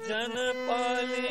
जनपालिनी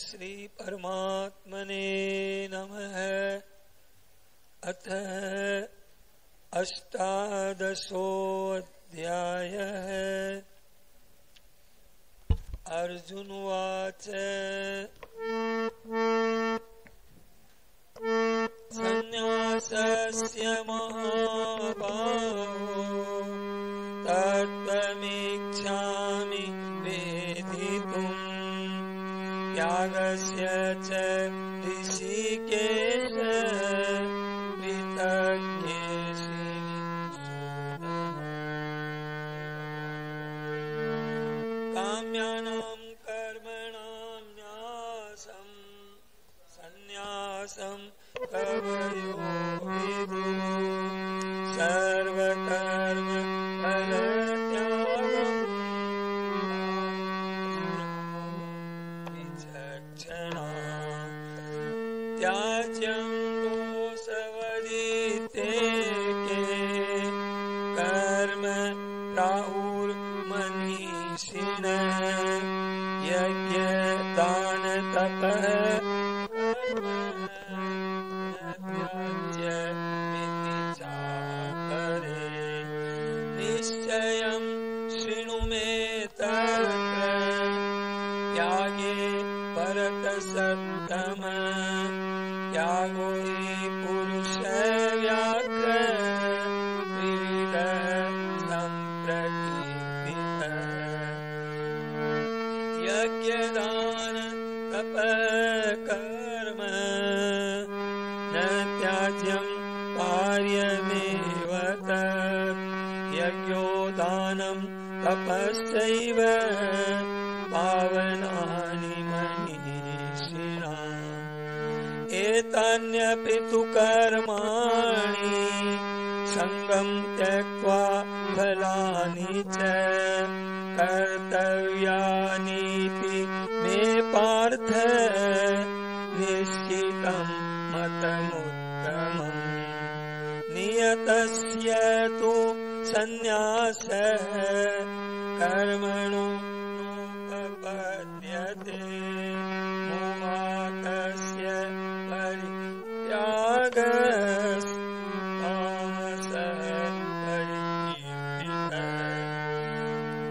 श्री परमात्मने नमः। अथ अष्टादशोऽध्यायः। अर्जुन उवाच संन्यासस्य महाबाहो तत्त्वमिच्छामि वेदितुम् त्यागस्य च ऋषिकेश कृतज्ञेषि काम्यानां कर्मणां न्यासं संन्यासं कवयो विदुः सर्वकर्म फलत्यागं विचक्षणाः त्याज्यं दोषवदितेके कर्म प्राहुर्मनीषिणः यज्ञदानतपः निश्चयं शृणु मे तत्र त्यागे परतसत्तम त्यागो हि पुरुषव्याघ्र त्रिविधः सम्प्रकीर्तितः यज्ञदान तपः कर्म न त्याज्यं कार्यमेव तत् यज्ञो दानं तपश्चैव पावनानि मनीषिणाम् एतान्यपि तु कर्माणि सङ्गं त्यक्त्वा फलानि च कर्तव्यानीति मे पार्थ निश्चितं मतमुत्तमम् नियतस्य तु संन्यासः कर्मणो नोपपद्यते मोहातस्य परित्यागस्तामसः परिकीर्तितः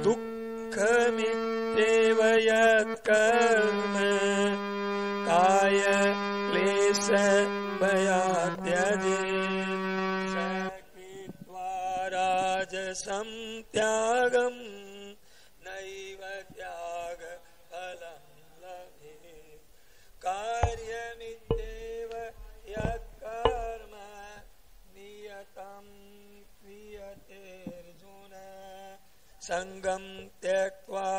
दुःखमित्येव यत्कर्म काय क्लेशभयात्यजेत् राजसं त्यागं नैव त्याग फलं लभेत् कार्यमित्येव यत्कर्म नियतं क्रियतेऽर्जुन सङ्गं त्यक्त्वा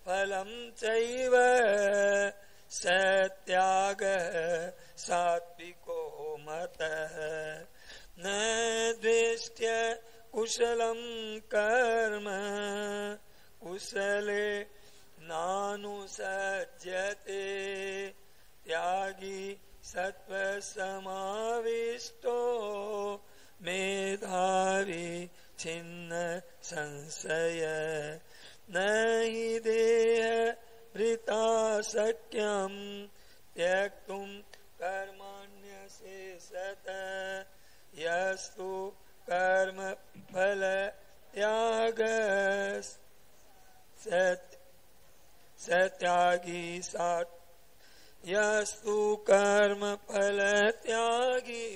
फलं चैव स त्यागः सात्विको मतः न द्वेष्ट्य कुशलं कर्म कुशले नानुसज्जते त्यागी सत्त्वसमाविष्टो मेधावी छिन्न संशय न हि देह वृथा शक्यं त्यक्तुं कर्माण्यशेषतः यस्तु कर्म फल त्याग सत्यागी सात् यस्तु कर्म फल त्यागी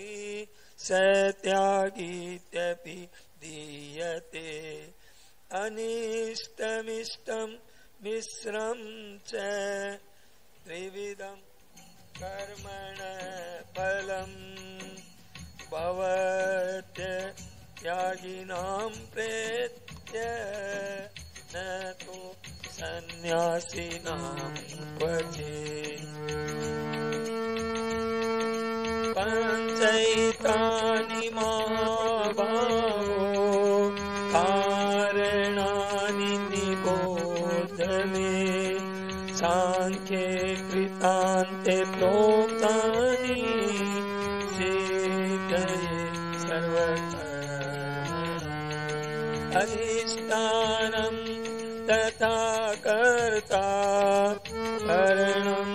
सत्यागीत्यपि दीयते अनिष्टमिष्टं मिश्रं च त्रिविधं कर्मण फलम् भवत्य त्यागिनां प्रेत्य न तु सन्न्यासिनां क्वचित् पञ्चैतानि महाबाहो कारणानि निबोध मे साङ्ख्ये कृतान्ते प्रोक्तानि अधिष्ठानं तथा कर्ता करणं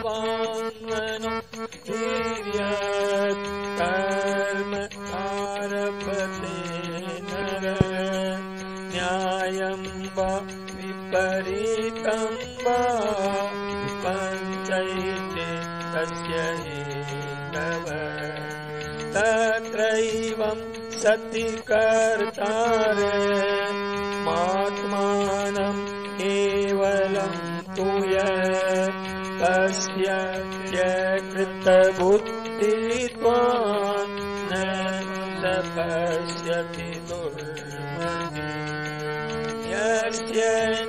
शरीरवाङ्मनो वीर्यात् कर्म आरभते नर न्यायं वा विपरीतं वा पञ्चैते तस्य हेतव तत्रैवं सति कर्तारे मात्मानं केवलं तु तस्य कृतबुद्धित्वान् न पश्यति दुर्मति यस्य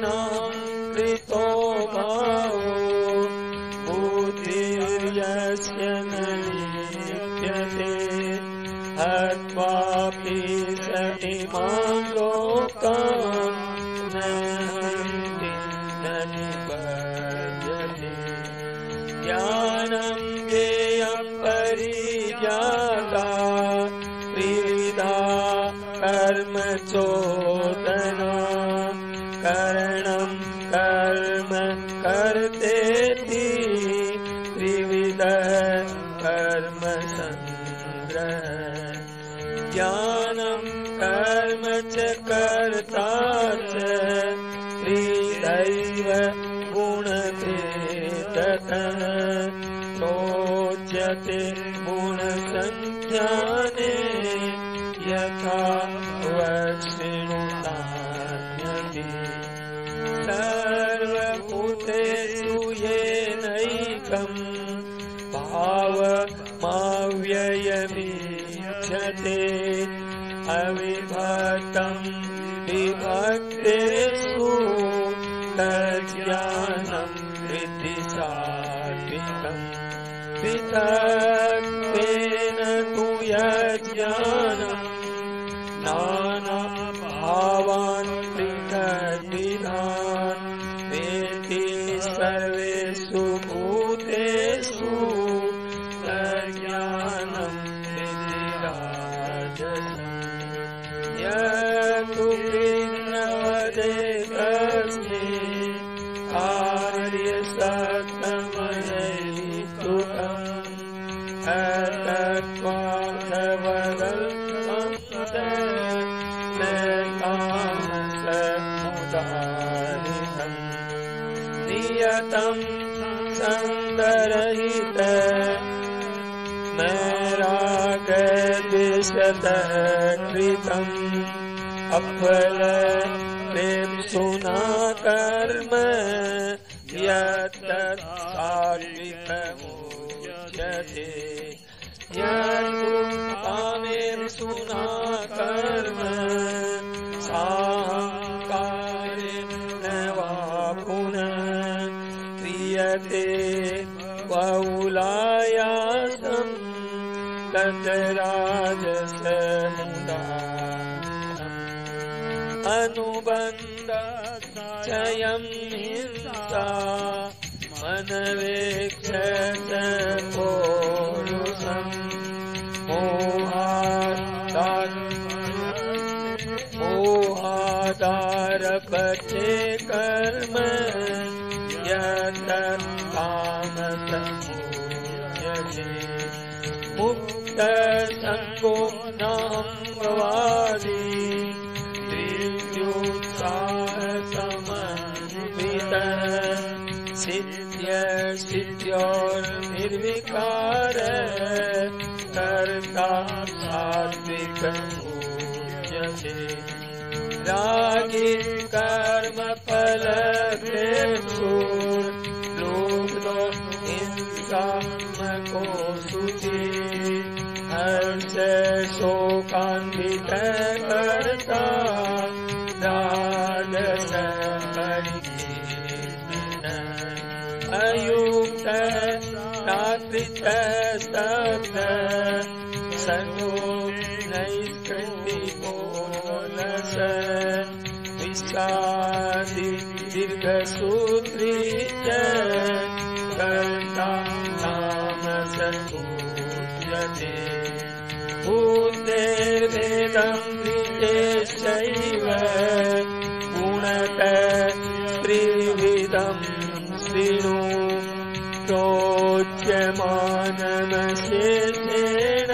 नाकृतो भावो बुद्धिर्यस्य न लिप्यते हत्वापि स इमान् लोकान् न हन्ति न निबध्यते ज्ञानं ज्ञेयं परिज्ञाता त्रिविधा कर्म चोदना करणं कर्म कर्तेति त्रिविधः कर्म संग्रह ज्ञानं कर्म च कर्ता च त्रिदैव गुणभेदतः प्रोच्यते गुणसंख्याने यथा वक्षिणुतान्यपि सर्वभूतेषु येनैकं भावमव्ययमीक्षते अविभक्तं विभक्तेषु तज्ज्ञानं विद्धि सात्विकम् पृथक्त्वेन तु यज्ज्ञानम् नानाभावान् पृथग्विधान् वेत्ति सर्वेषु भूतेषु तज्ज्ञानं विद्धि राजसम् यतु भिन्नवदेकस्मि कार्यसक्तमयैतुकम् अतत्त्वार्थवदल्पमुदारितम् नियतं सन्दरहित नैरागद्वेषतः कृतम् अफल प्रेप्सुना कर्म यत्तत् सात्विकमुच्यते यत्तु कामेप्सुना कर्म साहंकारेण वा पुनः क्रियते बहुलायासम् तत् राजसमुदायम् अनुबन्धचयं हिंसा मनवेक्षत पौरुषम् मोहादारभते कर्म यत्तत् कामसमुच्यते मुक्तसङ्गो नाम्बवादी त्रिव्युत्साहसमन्वितः सिद्ध्योर्निर्विकार कर्ता सात्विकमुच्यते रागी कर्मफलप्रेप्सुर्लुब्धो हिंसात्मको शुचिः हर्ष शोकान्वितः कर्ता राजसपरिकीर्तिनः अयुक्तः प्राकृतः स्तब्धः सर्वो नैष्कृतिको लसः विषादी दीर्घसूत्री च कर्ता तामसपूज्यते भूतेर्वेदं विदेशैव गुणत त्रिविधं शृणु प्रोच्यमानमशेषेण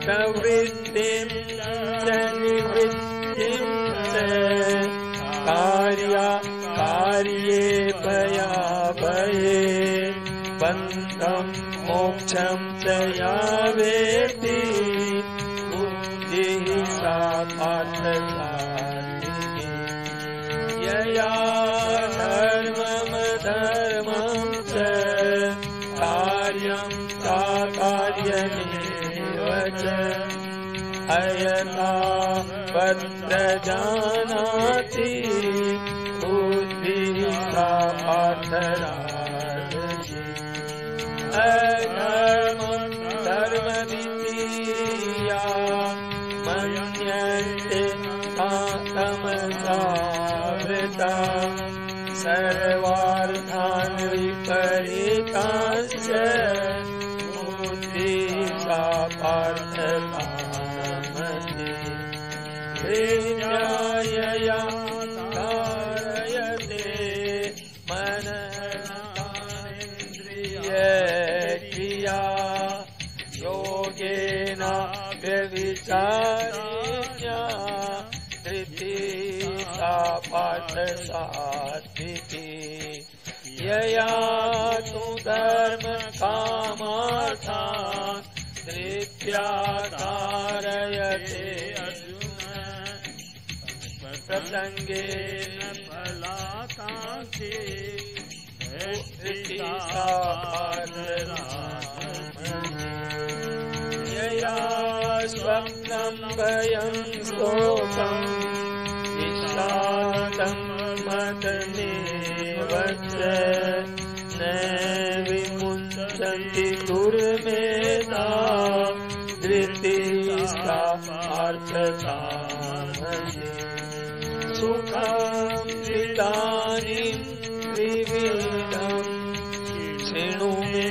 प्रवृत्तिं च निवृत्तिं च कार्ये भयाभये बन्धं मोक्षं च या वेत्ति बुद्धिः सा पार्थसाधिनी यया धर्ममधर्मं च कार्यं साकार्यमेव च अयथा प्रजानाति बुद्धिः सा पार्थराजसी अधर्मं धर्ममिति मन्यन्ते तमसा सर्वार्थान् विपरीताश्च बुद्धिः सा पार्थकामति प्रेम्यायया कारयते मनस्तानेन्द्रियक्रिया योगेन व्यभिचारिण्या धृतिः सा पार्थसात्विकी यया तु धर्मकामार्थान् धृत्या कारयते प्रसंगेन फलाकांक्षी धृतिः सा यया स्वप्नं भयं शोकं विषादं मदमेव च न विमुञ्चन्ति दुर्मेधा धृतिः सा पार्थकामति सुखं इदानीं त्रिविधं शृणु मे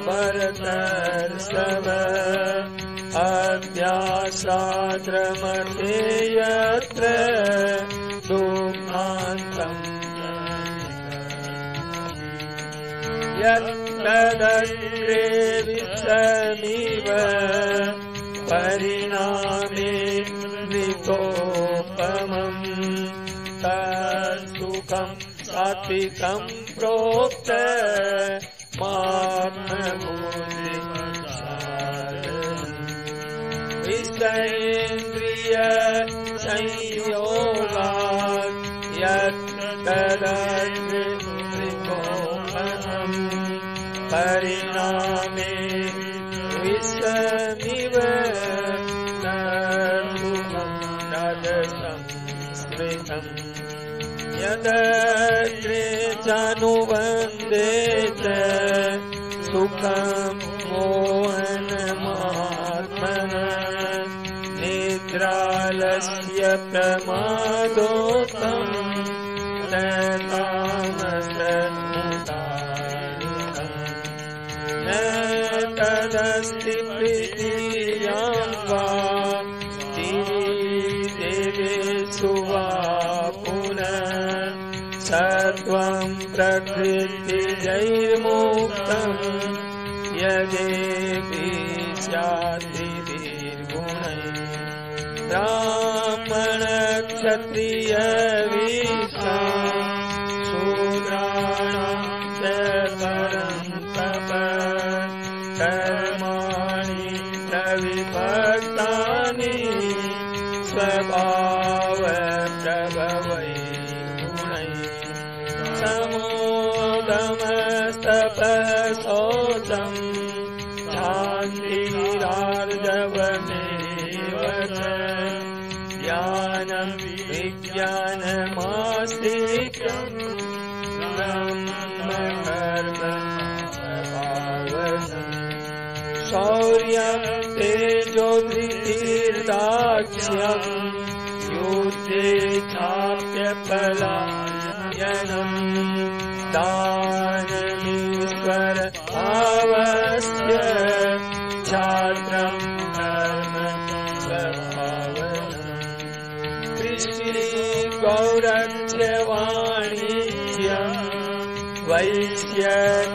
भरतर्षभ अध्यासाद्रमते यत्र दुःखान्तम् यत्तदग्रे विषमिव परिणामे मृतोपमम् तत्सुखं सात्विकं प्रोक्त विषयेन्द्रिय संयोगात् यत्तदग्रिकोपमम् परिणामे विषमिव नर्मुखं तदसंस्मृतम् यदग्रे चानुबन्धे च सुखं मोहनमात्मनः निद्रालस्य प्रमादोत्तमं तामसमुदारितम् न तदस्ति प्रीतियां वा देवेषु वा सत्वं प्रकृतिजैर्मुक्तं यदेवी स्याद्विर्गुणैः ब्राह्मणक्षत्रियविषां शूद्राणां च परं तप कर्माणि प्रविभक्तानि स्वभावप्रभवैः समोदमस्तपशौचं शान्तिरार्जवमेव च ज्ञानं विज्ञानमास्तिक्यं ब्रह्मकर्मस्वभावजम् शौर्यं तेजोधृतिर्दाक्ष्यं युद्धे चाप्यपलायनम् दानमीश्वर भावस्य छात्रं कर्म कृषि गौरक्ष्य वाणिज्यम् वैश्य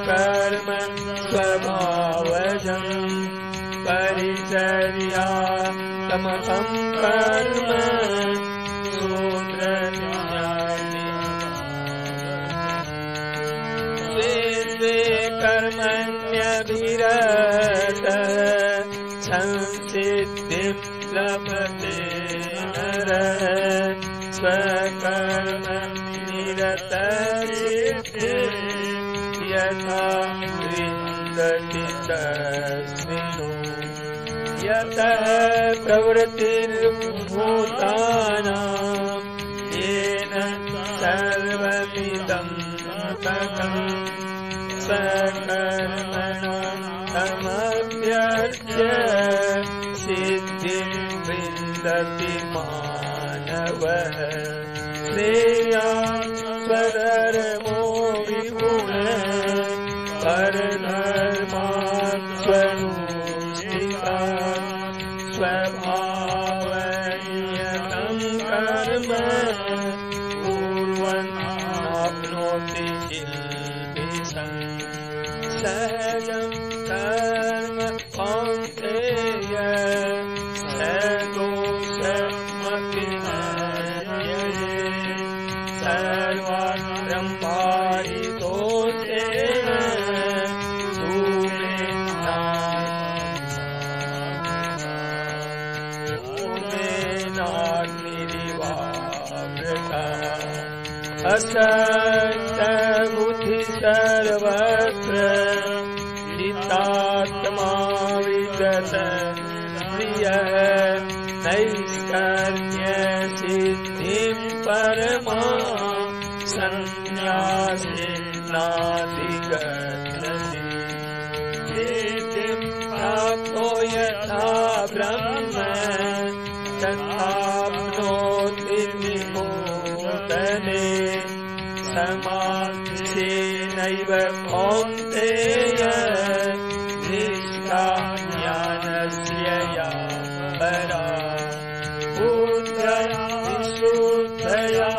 कर्म स्वभावजम् परिचर्या समकं कर्म शूद्रन्यायी स्वे स्वे कर्मण्यभिरतः संसिद्धिं लभते नरः स्वकर्म निरतसिद्धिं यथा विन्दति तस्मिन् यतः प्रवृत्तिर्भूतानां येन सर्वमिदं ततं सकर्मणा समभ्यर्च्य सिद्धिं विन्दति मानवः श्रेयान् स्वधर्मो विगुणः परधर्मात् स्वनुष्ठितात् स्वभावनियतं कर्म कुर्वन् आप्नोति किल्बिषम् सहजं कर्म कौन्तेय सदोषमपि न त्यजेत् सर्वात्रं पारितोषेण असक्तबुद्धि सर्वत्र चित्तात्मा विगत प्रियः नैष्कर्म्य सिद्धिं परमां संन्यासेनाधिगच्छति सिद्धिं प्राप्तो यथा ब्रह्म तथाप्नोति विमोचने समाधिनैव कौन्तेय निष्ठा ज्ञानस्य या परा बुद्ध्या विशुद्धया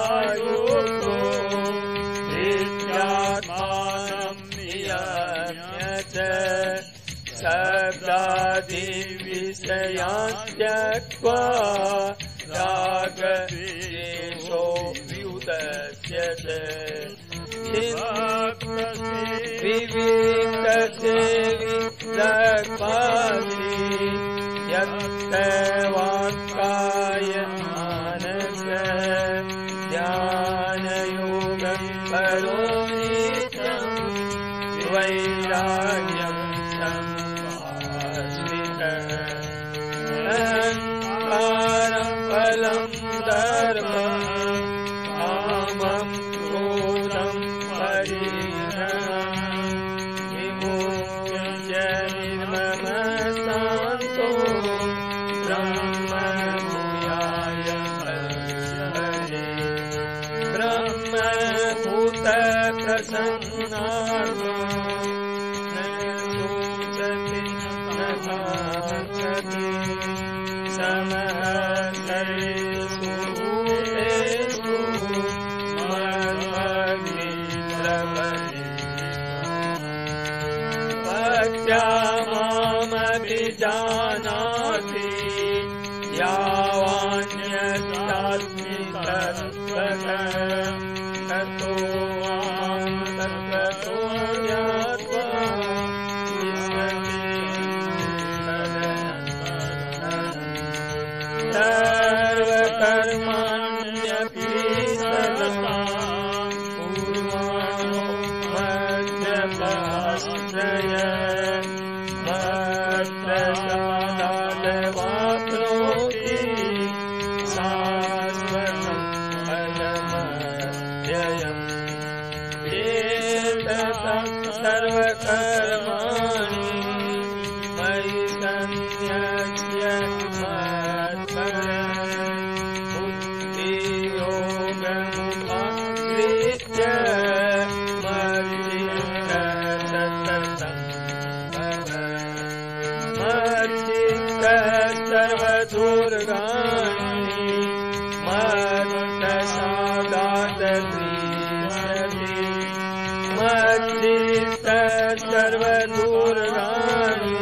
युक्तो विद्यात्मानं नियम्य च शब्दादिविषयान् त्यक्त्वा रागद्वेषो व्युदच्यते विविक्तस्य विदग्भासि यत्तवाक्कायमानस्य ध्यानयोगं करोमीत्यं वैराग्यं समाश्रितः अहङ्कारं फलं धर्मम् कामं क्रोधं परिहरन् विमुच्य निर्ममः शान्तो ब्रह्मभूयाय भजे ब्रह्मभूत प्रसन्नात्मा न शोचति न काङ्क्षति समः सर्वेषु भूतेषु मद्भक्तिर्लभते भक्त्या मामभिजानाति यावान्यस्यास्मि तत्त्वतः ततो मां तत्त्वतो ज्ञात्वा सर्वकर्माण्यपि सदा पूर्वाणो मध्यमाश्रय भक्तसादालवाप्नोति शाश्वतं फलमव्ययम् एततं सर्वकर्माणि मयि सन्न्यस्य मत्परम् सर्वदुर्गाणि मत्प्रसादात् गृह्यते मच्चित्त सर्वदुर्गाणि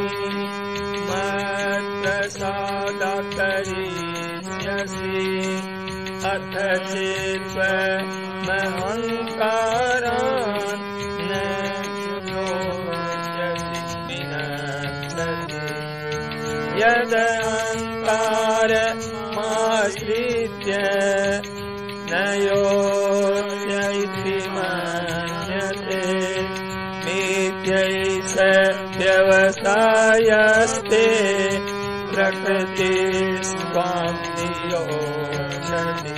मत्प्रसादात् गृह्यसि अथ चित्त्वमहङ्कारान् न योजयसि विनश्यति यदहङ्कारमाश्रित्य न योजयति मन्यते मिथ्यैष व्यवसायस्ते प्रकृतिस्त्वां नियोजति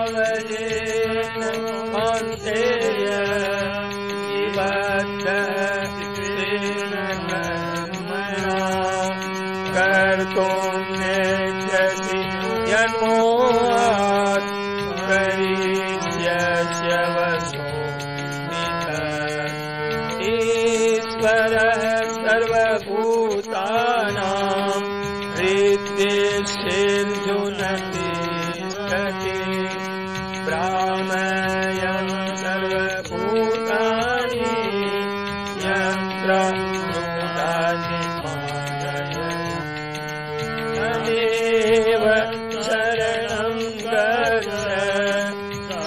स्वभावजेन कौन्तेय निबद्धस्तेन कर्मणा कर्तुं नेच्छसि यन्मोहात् करिष्यस्य वशोऽमितः ईश्वरः सर्वभूतानां हृद्देशेऽर्जुनति भ्रामयन् सर्वभूतानि यन्त्रभूतानि तमेव शरणं गच्छ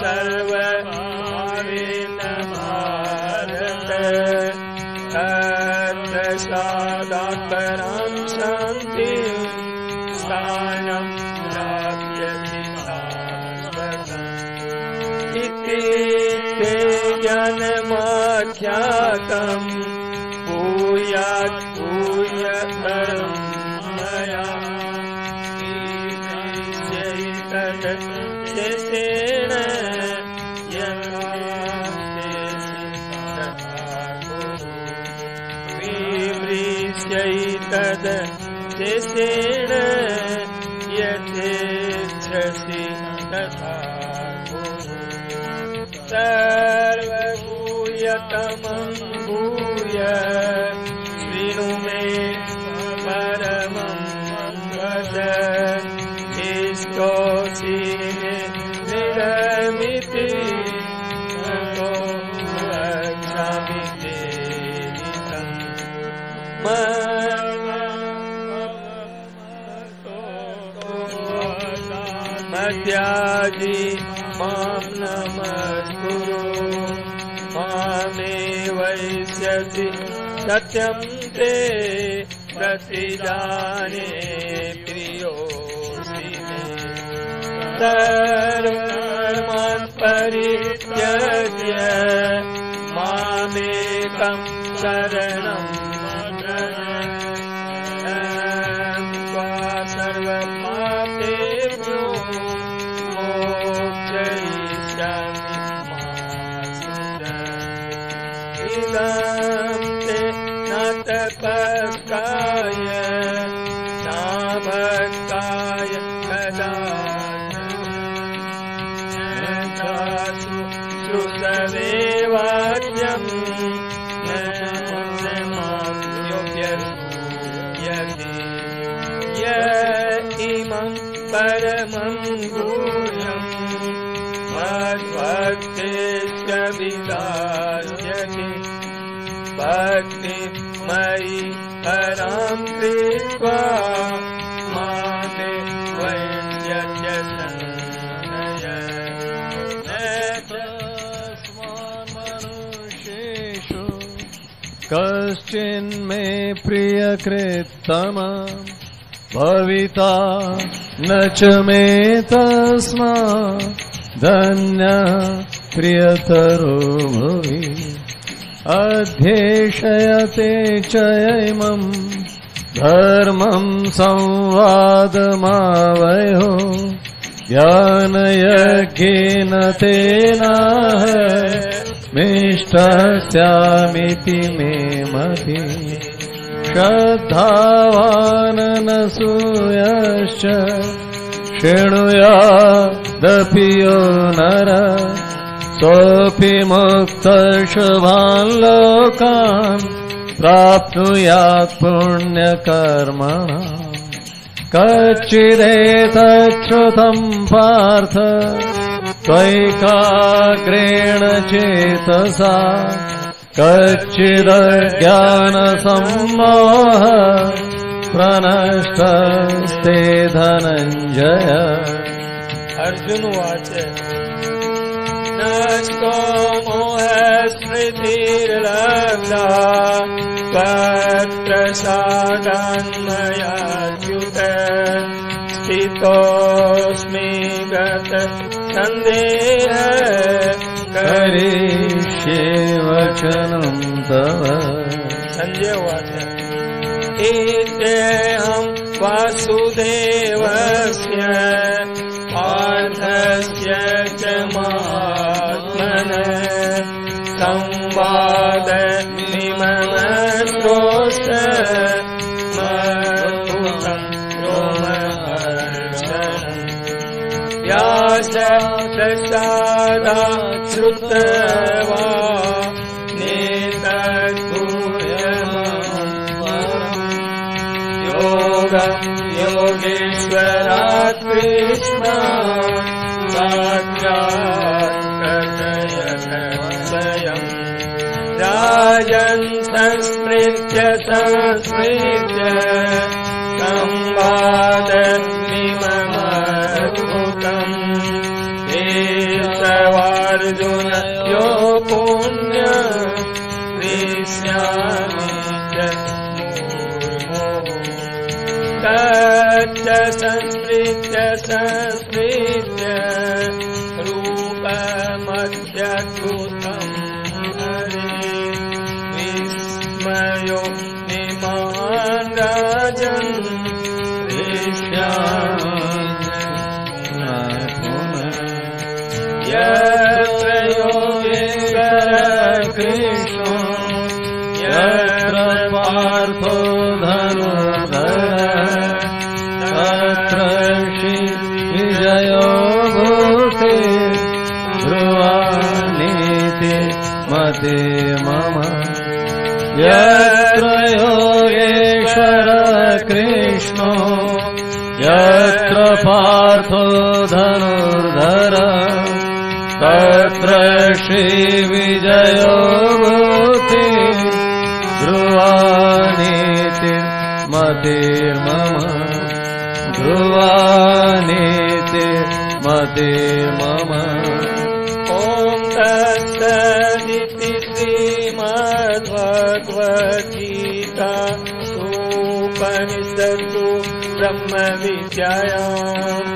सर्वभावेन भारत तत्प्रसादात् परां शान्तिं स्थानं प्राप्यसि शाश्वतम् इति ते ज्ञानमाख्यातम् भूयात् भूयतरं मया शेषेण यथा तेषि तथा कुरु विमृश्यैतद् शेषेण यथेच्छसि तथा कुरु सर्वभूयतमं भूय शृणु मे परमं वद इष्टोऽसि मे दृढमिति ततो वक्ष्यामि ते हितम् मद्याजी मां नमस्कुरु मामे वैष्यसि सत्यं ते प्रतिजाने प्रियोऽसि मे सर्वधर्मान् परित्यज्य मामेकं शरणं त्वा सर्वपापेभ्यो मोक्षयिष्यामि मा शुच इदं ते न तपस्काय न भक्ताय कदाचन श्रुतवे वाक्यम् न मां योग्यति य इमं परमं गुह्यम् मद्भक्तेश्च विदास्यति भक्तिमयि परां कृत्वा मामे वैष्यत्य संशय तस्मान्मनुष्येषु कश्चिन्मे प्रियकृत्तमम् भविता न च मे तस्मात् धन्यः प्रियतरो भुवि अध्येशयते च इमं धर्मं संवादमावयो ज्ञानयज्ञेन तेनाह मिष्टस्यामिति मे मति श्रद्धावाननसूयश्च शृणुयादपि यो नर सोऽपि मुक्तशुभान् लोकान् प्राप्नुयात् पुण्यकर्मणाम् कच्चिदेतच्छ्रुतम् पार्थ त्वैकाग्रेण चेतसा कच्चिदज्ञानसम्मोह प्रनष्टस्ते धनञ्जय। अर्जुन उवाच नष्टो मोहस्मृतिर्लब्धा त्वत्प्रसादान्मयाच्युत स्थितोऽस्मि गतसन्देहः करिष्ये वचनं तव। संजय उवाच इत्यहं वासुदेवस्य पार्थस्य च महात्मनः संवादमिममश्रोष्टमद्भुतं रोमहर्षणम् व्यासप्रसादात् श्रुत्वा योगेश्वरात् कृष्णा साक्षात् कथयत स्वयम् राजन् संस्मृत्य संवादमिममद्भुतम् केशवार्जुन यो पुण्य हृष्यामि च तच्च संस्मृत्य रूपमत्यद्भुतम् हरे विस्मयो निमान् राजन् यत्र योगेश्वर कृष्णो यत्र पार्थो धनुर्धरः तत्र श्रीविजयो भूते ध्रुवानीति मते मम। यत्र योगेश्वर कृष्णो यत्र पार्थो धनुर्धरः तत्र श्रीविजयो भूते ध्रुवानीति मतिर्मम। ध्रुवानीति मतिर्मम। ॐ तत्सदिति श्रीमद्भगवद्गीतासु उपनिषत्सु ब्रह्मविद्यायाम्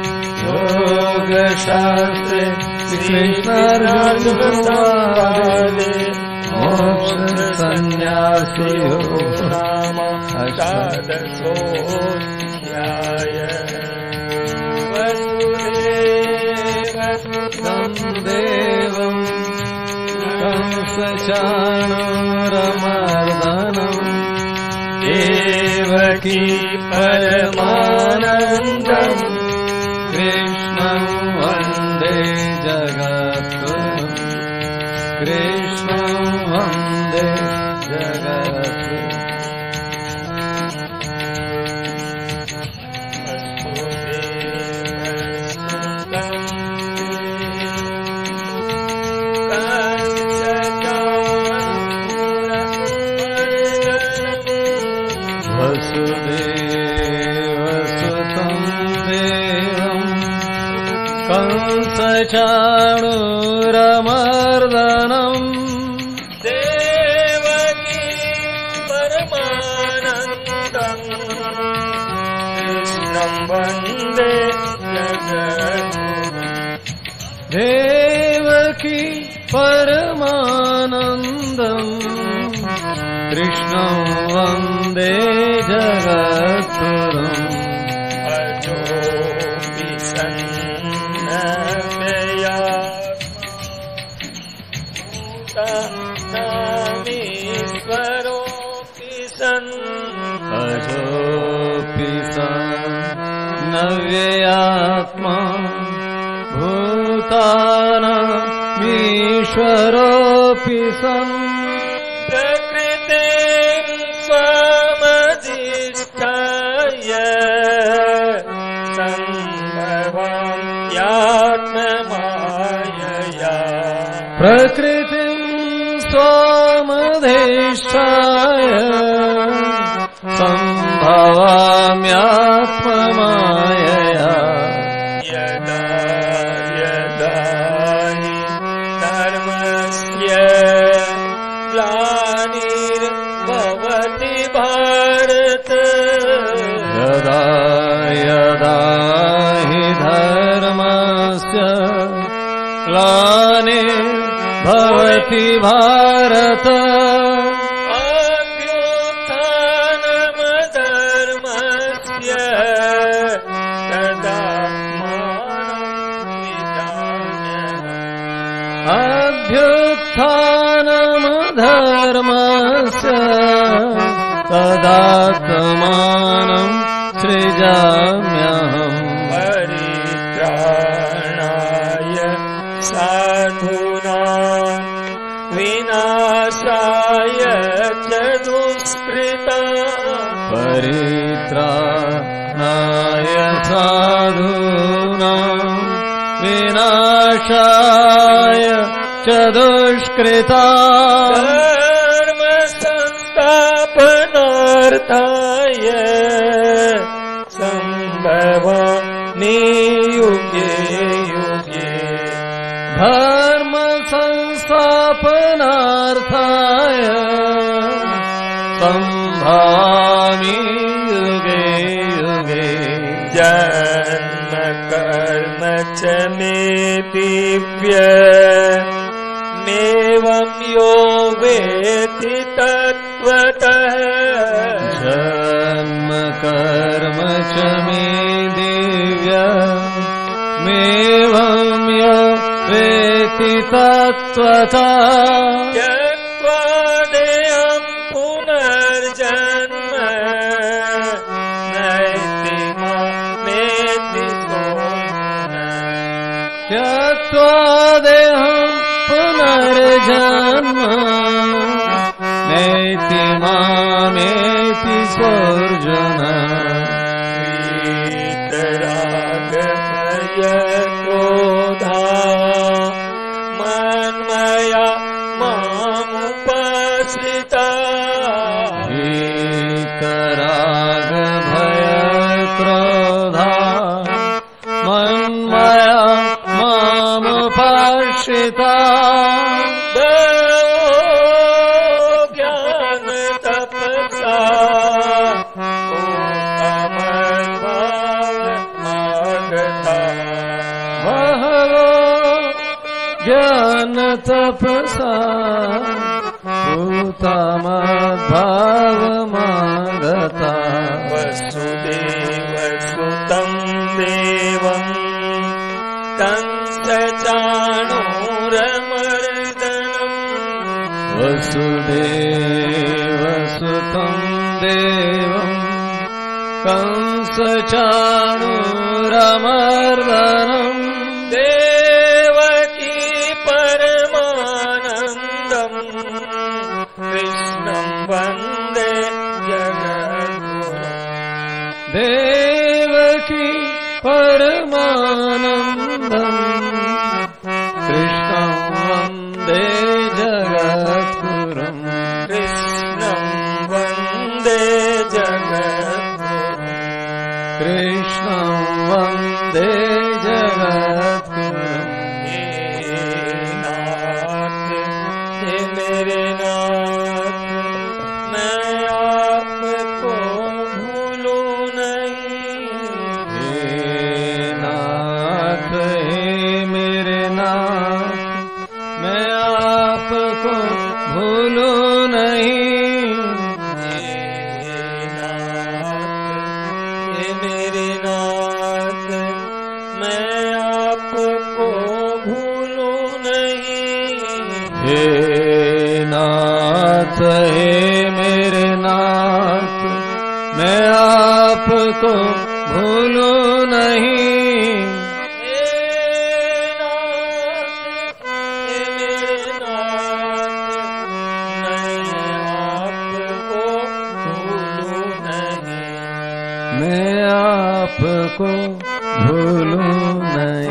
योगशास्त्रे श्रीकृष्णार्जुनसंवादे मोक्षसंन्यासयोगो नाम अष्टादशोऽध्यायः। वसुदेवसुतं देवं कंसचाणूरमर्दनं देवकी परमानन्दम् कृष्णं वन्दे जगद्गुरुं। कृष्णं वन्दे जगद्गुरुम्। वसुदेवसुतं देवं कंसचाणूरमर्दनं देवकी परमानन्दं कृष्णं वन्दे जगद्गुरुम्। देवकी परमानन्दं कृष्णं वन्दे जगद्गुरुम्। अजोऽपि सन्नव्ययात्मनामीश्वरोऽपि सन् अजोऽपि सन्नव्ययात्मा भूतानामीश्वरोऽपि सन् प्रकृते स्वमधिष्ठाय आत्ममायया प्रकृतिं स्वामधिष्ठाय सम्भवाम्यात्ममायया यदा यदा हि धर्मस्य ग्लानिर्भवति भारत यदा यदा हि धर्मस्य ग्लानिर्भवति भारत अभ्युत्थानं धर्मस्य तदात्मानं सृजाम्यहम् परित्राणाय साधूनां विनाशाय च दुष्कृतां परित्राणाय साधूनां विनाशाय च दुष्कृतां धर्म संस्थापनार्थाय सम्भवामि युगे युगे धर्म संस्थापनार्थाय सम्भवामि युगे युगे जन्म कर्म च मे दिव्य मेवं यो वेत्ति तत्त्वतः जन्म कर्म च मे दिव्य मेवं यो वेत्ति तत्त्वतः त्यक्त्वा देहं पुनर्जन्म नैति मामेति सोऽर्जुन त्यक्त्वा देहं पुनर्जन्म नैति मामेति सोऽर्जुन वीतरागभयक्रोधा मन्मया मामुपाश्रिता वीतरागभयक्रोधा मन्मया मामुपाश्रिता ज्ञानतपसा उत्तमभावमागता बहवो ज्ञानतपसा भूतमद्भावमागता वसुदेवसुतं देवं कंसचाणूरमर्दनम् वसुदेवसुतं देवं कंसचाणूरमर्दनम् देवकी परमानन्दम् कृष्णं वन्दे जगद्गुरुम् देवकी परमानन्दम् कृष्णं वन्दे जगद्गुरुम् कृष्णं वन्दे जगद्गुरुम् कृष्णं वन्दे जगद्गुरुम् हे नाथ हे मेरे नाथ मैं आपको भूलूं नहीं हे नाथ हे मेरे नाथ मैं आपको भूलूं नहीं हे नाथ हे मेरे नाथ मैं आपको भूलूं नहीं हे नाथ हे मेरे नाथ मैं आपको भूलूं नहीं हे नाथ हे मेरे नाथ मैं आपको भूलूं नहीं मैं आपको भूलूं नहीं।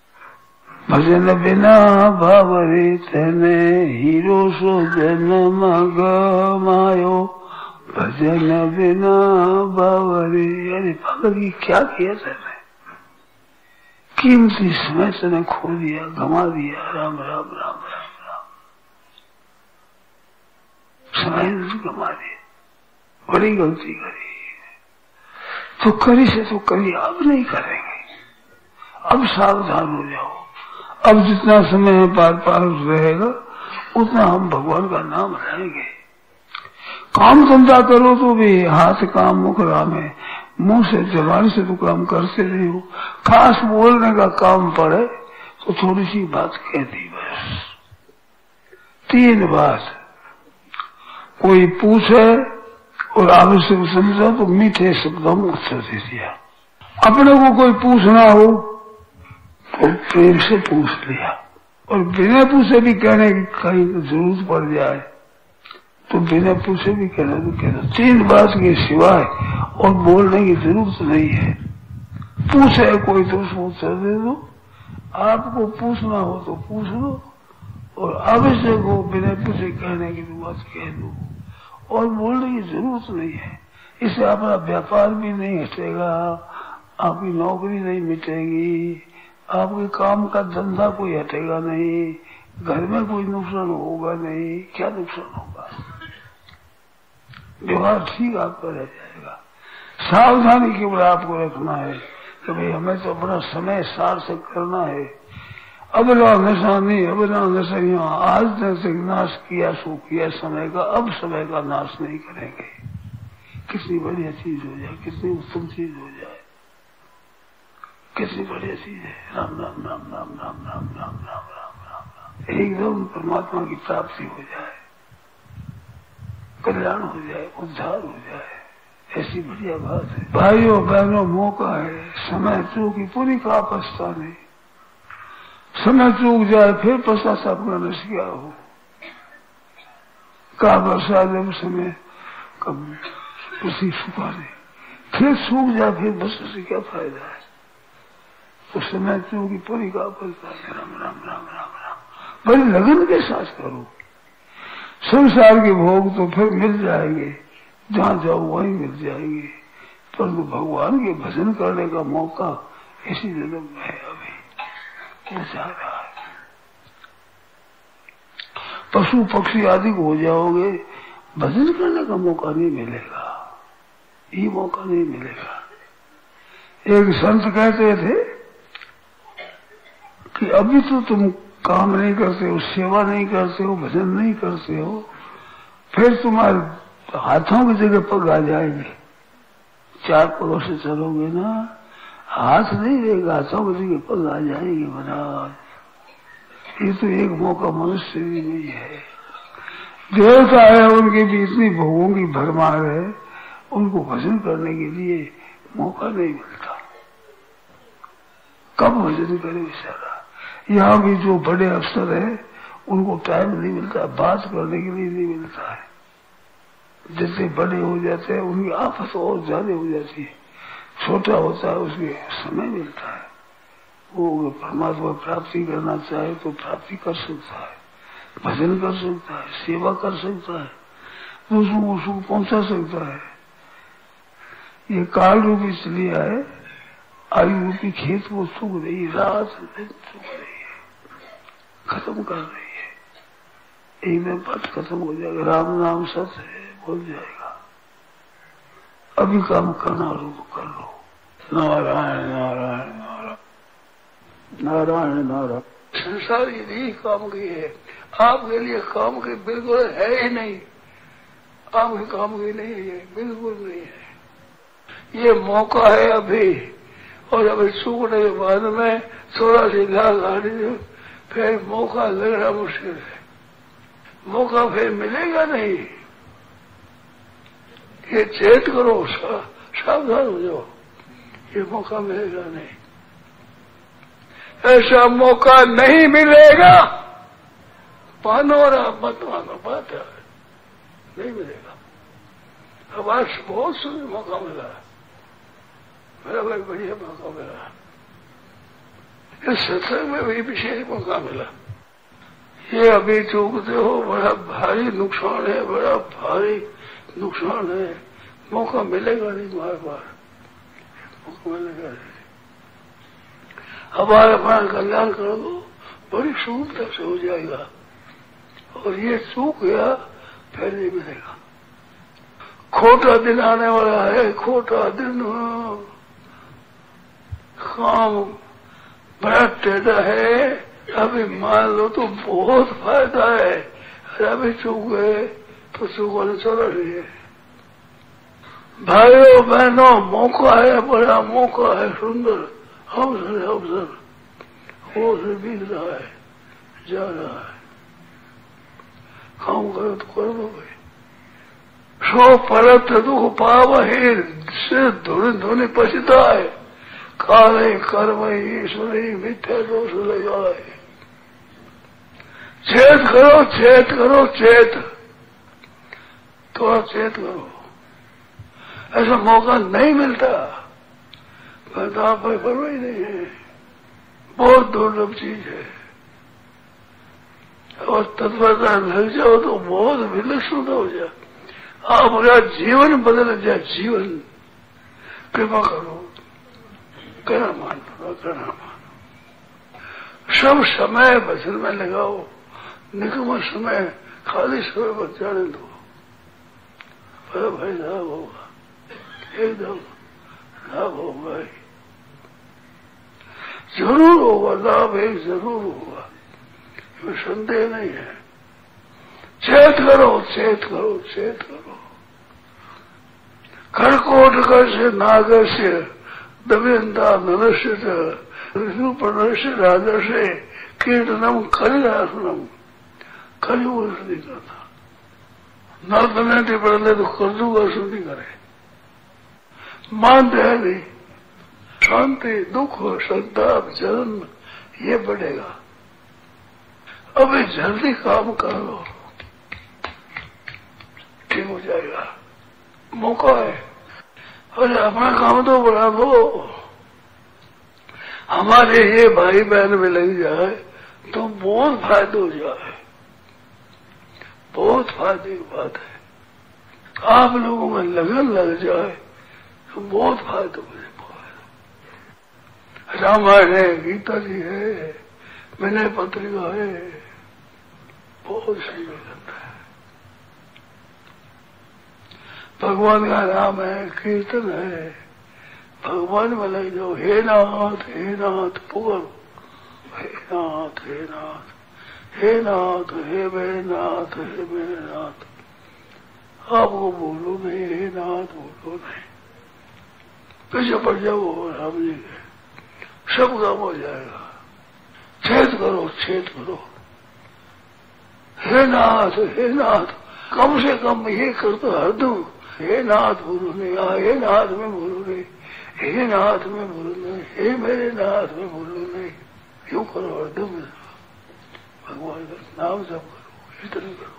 भजन बिना बावरे तने हीरो सो जन्म गमायो। भजन बिना बावरे, अरे भगत की क्या किया तने? कीमती समय तने खो दिया, गमा दिया। राम राम राम राम राम, समय गमा दिया, बड़ी गलती करी। तो करी से तो करी, अब नहीं करेंगे। अब सावधान हो जाओ। अब जितना समय पार पार रहेगा उतना हम भगवान का नाम रहेंगे। काम धंधा करो तो भी हाथ काम मुख राम है, मुंह से जबान से तो काम करते नहीं हो। खास बोलने का काम पड़े तो थोड़ी सी बात कह दी बस। 3 बात, कोई पूछे और आवश्यक समझा तो मीठे शब्दों में उत्तर दे दिया। अपने को कोई पूछना हो तो प्रेम से पूछ लिया, और बिना पूछे भी कहने की कहीं जरूरत पड़ जाए तो बिना पूछे भी कहना तो कहना। 3 बात के सिवाय और बोलने की जरूरत नहीं है। पूछे कोई तो उसको उत्तर दे दो, आपको पूछना हो तो पूछ लो, और आवश्यक हो बिना पूछे कहने की तो बात कह दो, और बोलने की जरूरत नहीं है। इससे अपना व्यापार भी नहीं हटेगा, आपकी नौकरी नहीं मिटेगी, आपके काम का धंधा कोई हटेगा नहीं, घर में कोई नुकसान होगा नहीं। क्या नुकसान होगा? व्यवहार ठीक आपका रह जाएगा। सावधानी केवल आपको रखना है कि भाई हमें तो अपना समय सार्थक करना है। अब नशा नहीं, अब नशा, आज ने नाश किया सो किया समय का, अब समय का नाश नहीं करेंगे। कितनी बढ़िया चीज हो जाए, कितनी उत्तम चीज हो जाए, कितनी बढ़िया चीज है। राम राम राम राम राम राम राम राम राम राम, एकदम परमात्मा की प्राप्ति हो जाए, कल्याण हो जाए, उद्धार हो जाए, ऐसी बढ़िया बात है। भाइयों बहनों, मौका है, समय चूकी पूरी का पछता नहीं। समय चूक जाए फिर पश्चाताप करने से क्या हो? का वर्षा जब समय कब उसी छुपा नहीं, फिर सूख जाए फिर बस से क्या फायदा है? तो समय चूकी पूरी का पछता नहीं। राम राम राम राम राम, बड़ी लगन के साथ करो। संसार के भोग तो फिर मिल जाएंगे, जहां जाओ वहीं मिल जाएंगे, परंतु भगवान के भजन करने का मौका इसी जन्म में है। अभी जा रहा है। पशु पक्षी आदि को हो जाओगे, भजन करने का मौका नहीं मिलेगा, ये मौका नहीं मिलेगा। एक संत कहते थे कि अभी तो तुम काम नहीं करते हो, सेवा नहीं करते हो, भजन नहीं करते हो, फिर तुम्हारे हाथों की जगह पग आ जाएंगे। 4 पगों से चलोगे ना, हाथ नहीं रहेगा, हाथों की जगह पग आ जाएंगे महाराज। ये तो एक मौका मनुष्य भी नहीं है। देवता है, उनके भी इतनी भोगों की भरमार है, उनको भजन करने के लिए मौका नहीं मिलता। कब भजन करे बेचारा? यहाँ भी जो बड़े अफसर है उनको टाइम नहीं मिलता, बात करने के लिए नहीं मिलता है। जैसे बड़े हो जाते हैं उनकी आफत और ज्यादा हो जाती है, छोटा होता है उसके समय मिलता है। वो परमात्मा प्राप्ति करना चाहे तो प्राप्ति कर सकता है, भजन कर सकता है, सेवा कर सकता है, दूसरों को सुख पहुंचा सकता है। ये काल रूपी चली आए, आयु रूपी खेत को सूख रही, रात दिन सूख रही है, खत्म कर रही है। एक दिन बात खत्म हो जाएगा। राम नाम सत्य है, बोल जाएगा। अभी काम करना हो तो कर लो। नारायण नारायण नारायण नारायण नारायण। संसार यही काम की है, आपके लिए काम की बिल्कुल है ही नहीं, आपके काम की नहीं है, बिल्कुल नहीं है। ये मौका है अभी, और अभी सूखने के बाद में थोड़ा सी गाड़ी, फिर मौका लगना मुश्किल है, मौका फिर मिलेगा नहीं। ये चेत करो, सावधान हो जाओ, ये मौका मिलेगा नहीं, ऐसा मौका नहीं मिलेगा। मानो और मत मानो, बात है, नहीं मिलेगा। अब आज बहुत सुंदर मौका मिला, मेरा भाई बढ़िया मौका मिला। इस सत्संग में भी विशेष मौका मिला। ये अभी चूकते हो, बड़ा भारी नुकसान है, बड़ा भारी नुकसान है। मौका मिलेगा नहीं बार बार, मौका मिलेगा नहीं। हमारे अपना कल्याण कर दो, बड़ी सुविधा से हो जाएगा। और ये चूक गया फिर नहीं मिलेगा। खोटा दिन आने वाला है, खोटा दिन। काम बड़ा टेढ़ा है। अभी मान लो तो बहुत फायदा है, अभी चूक गए तो चूकने चला रही है। भाइयों बहनों, मौका है, बड़ा मौका है, सुंदर अवसर है, अवसर वो से बीत रहा है, जा रहा है। काम करो तो कर दो भाई। सो परत दुख पावहि से धुनि धुनि पछताए, काले कर्म ईश्वरी मिथ्या दोष लगाए। चेत करो, चेत करो, चेत थोड़ा चेत करो। ऐसा मौका नहीं मिलता, बता भाई परवाही नहीं है, बहुत दुर्लभ चीज है। और तत्परता लग जाओ तो बहुत विलक्षण हो जाए, आपका जीवन बदल जाए। जीवन कृपा करो, कहना मानो, कहना मानो। सब समय भजन में लगाओ, निकम समय खाली समय पर जाने दो। पर भाई लाभ होगा, एकदम लाभ होगा ही, जरूर होगा लाभ, एक जरूर होगा, इसमें संदेह नहीं है। चेत करो, चेत करो, चेत करो। खड़कोट से नागर से दव्यंता नरस्य ऋषुपर्णस्य राजा से कीर्तनम खरिदासनम। खरी वर्ष नहीं करता, नर्तने पड़े तो कर्जू वर्ष नहीं करे, मानते है नहीं। शांति, दुख, संताप, जन्म ये बढ़ेगा। अभी जल्दी काम कर लो, ठीक हो जाएगा। मौका है, अरे अपना काम तो बढ़ा दो। हमारे ये भाई बहन में लग जाए तो बहुत फायदा हो जाए, बहुत फायदे की बात है। आप लोगों में लगन लग जाए तो बहुत फायदा हो जाए। रामायण है, गीता जी है, विनय पत्रिका है, बहुत सही लगता है। भगवान का नाम है, कीर्तन है, भगवान में लग जाओ। हे नाथ, हे नाथ पुकारो, हे नाथ, हे नाथ, हे नाथ, हे मेरे नाथ, हे मेरे नाथ। आपको बोलो नहीं, हे नाथ बोलो नहीं, पीछे पड़ जाओ राम जी के, सब काम हो जाएगा। छेद करो, छेद करो। हे नाथ, हे नाथ, कम से कम ये कर तो हर दो। हे नाथ बोलो नहीं, हे नाथ में बोलो नहीं, हे नाथ में बोलो नहीं, हे मेरे नाथ में बोलो नहीं। यूं करो, हरदम भगवान का नाम जप करो, इतना करो।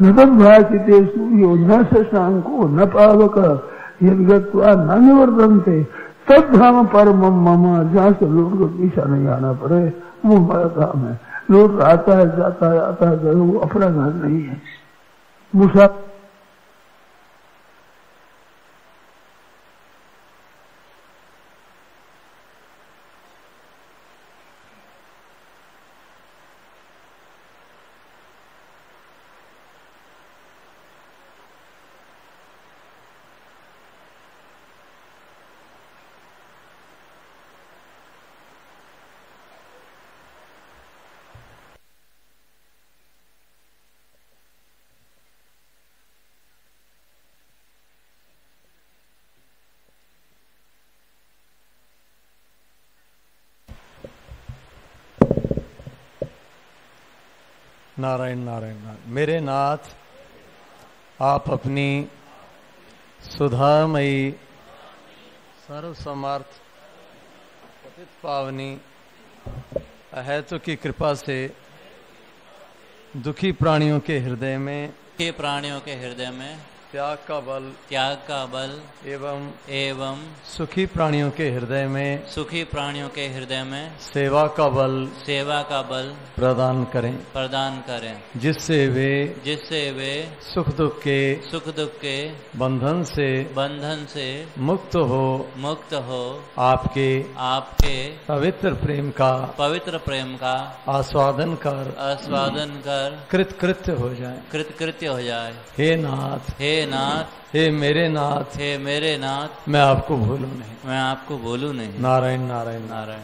नदम भाषितेषु योजना से शांको न पावक यद्गत्वा न निवर्तन्ते तब धाम परम मम। जहाँ से लोट को पीछा नहीं आना पड़े, वो हमारा काम है। लोट आता है, जाता है, आता है, वो अपना घर नहीं है। मुसाफिर नारायण नारायण नारायण। मेरे नाथ, आप अपनी सुधामयी सर्व समर्थ पतित पावनी अहेतु की कृपा से दुखी प्राणियों के हृदय में त्याग का बल एवं सुखी प्राणियों के हृदय में सेवा का बल प्रदान करें जिससे वे सुख दुख के बंधन से मुक्त हो आपके पवित्र प्रेम का आस्वादन कर कृतकृत्य हो जाए। हे नाथ हे मेरे नाथ मैं आपको भूलूं नहीं। नारायण नारायण नारायण।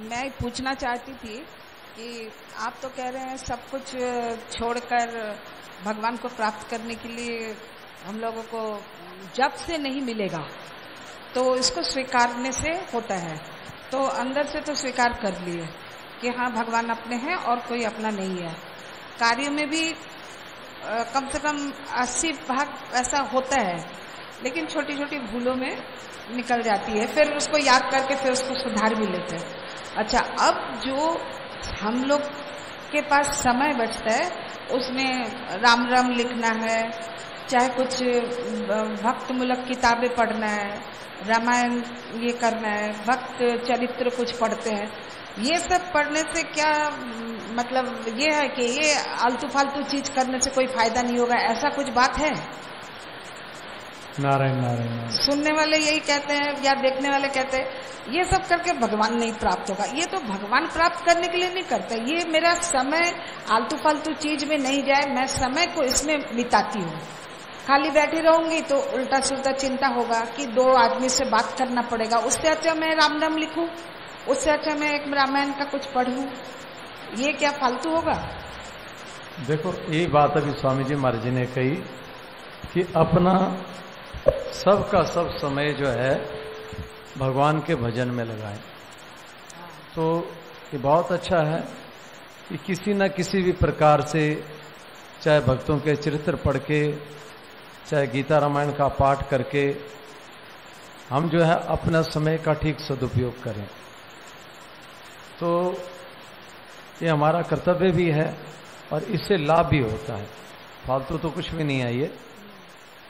मैं पूछना चाहती थी कि आप तो कह रहे हैं सब कुछ छोड़कर भगवान को प्राप्त करने के लिए हम लोगों को जब से नहीं मिलेगा तो इसको स्वीकारने से होता है। तो अंदर से तो स्वीकार कर लिए कि हाँ भगवान अपने हैं और कोई अपना नहीं है। कार्य में भी कम से कम 80% ऐसा होता है, लेकिन छोटी छोटी भूलों में निकल जाती है, फिर उसको याद करके फिर उसको सुधार भी लेते हैं। अच्छा, अब जो हम लोग के पास समय बचता है उसमें राम राम लिखना है, चाहे कुछ भक्तमूलक किताबें पढ़ना है, रामायण ये करना है, भक्त चरित्र कुछ पढ़ते हैं, ये सब पढ़ने से क्या मतलब ये है कि ये आलतू फालतू चीज करने से कोई फायदा नहीं होगा, ऐसा कुछ बात है? नारायण नारायण। सुनने वाले यही कहते हैं या देखने वाले कहते हैं ये सब करके भगवान नहीं प्राप्त होगा। ये तो भगवान प्राप्त करने के लिए नहीं करते, ये मेरा समय आलतू फालतू चीज में नहीं जाए, मैं समय को इसमें बिताती हूँ। खाली बैठी रहूंगी तो उल्टा सुल्टा चिंता होगा कि 2 आदमी से बात करना पड़ेगा, उससे अच्छा मैं राम राम लिखूं, उससे अच्छा मैं एक रामायण का कुछ पढ़ूं, ये क्या फालतू होगा? देखो, ये बात अभी स्वामी जी महाराज जी ने कही कि अपना सबका सब समय जो है भगवान के भजन में लगाएं। तो ये बहुत अच्छा है कि किसी न किसी भी प्रकार से, चाहे भक्तों के चरित्र पढ़ के, चाहे गीता रामायण का पाठ करके, हम जो है अपना समय का ठीक सदुपयोग करें। तो ये हमारा कर्तव्य भी है और इससे लाभ भी होता है, फालतू तो कुछ भी नहीं है ये।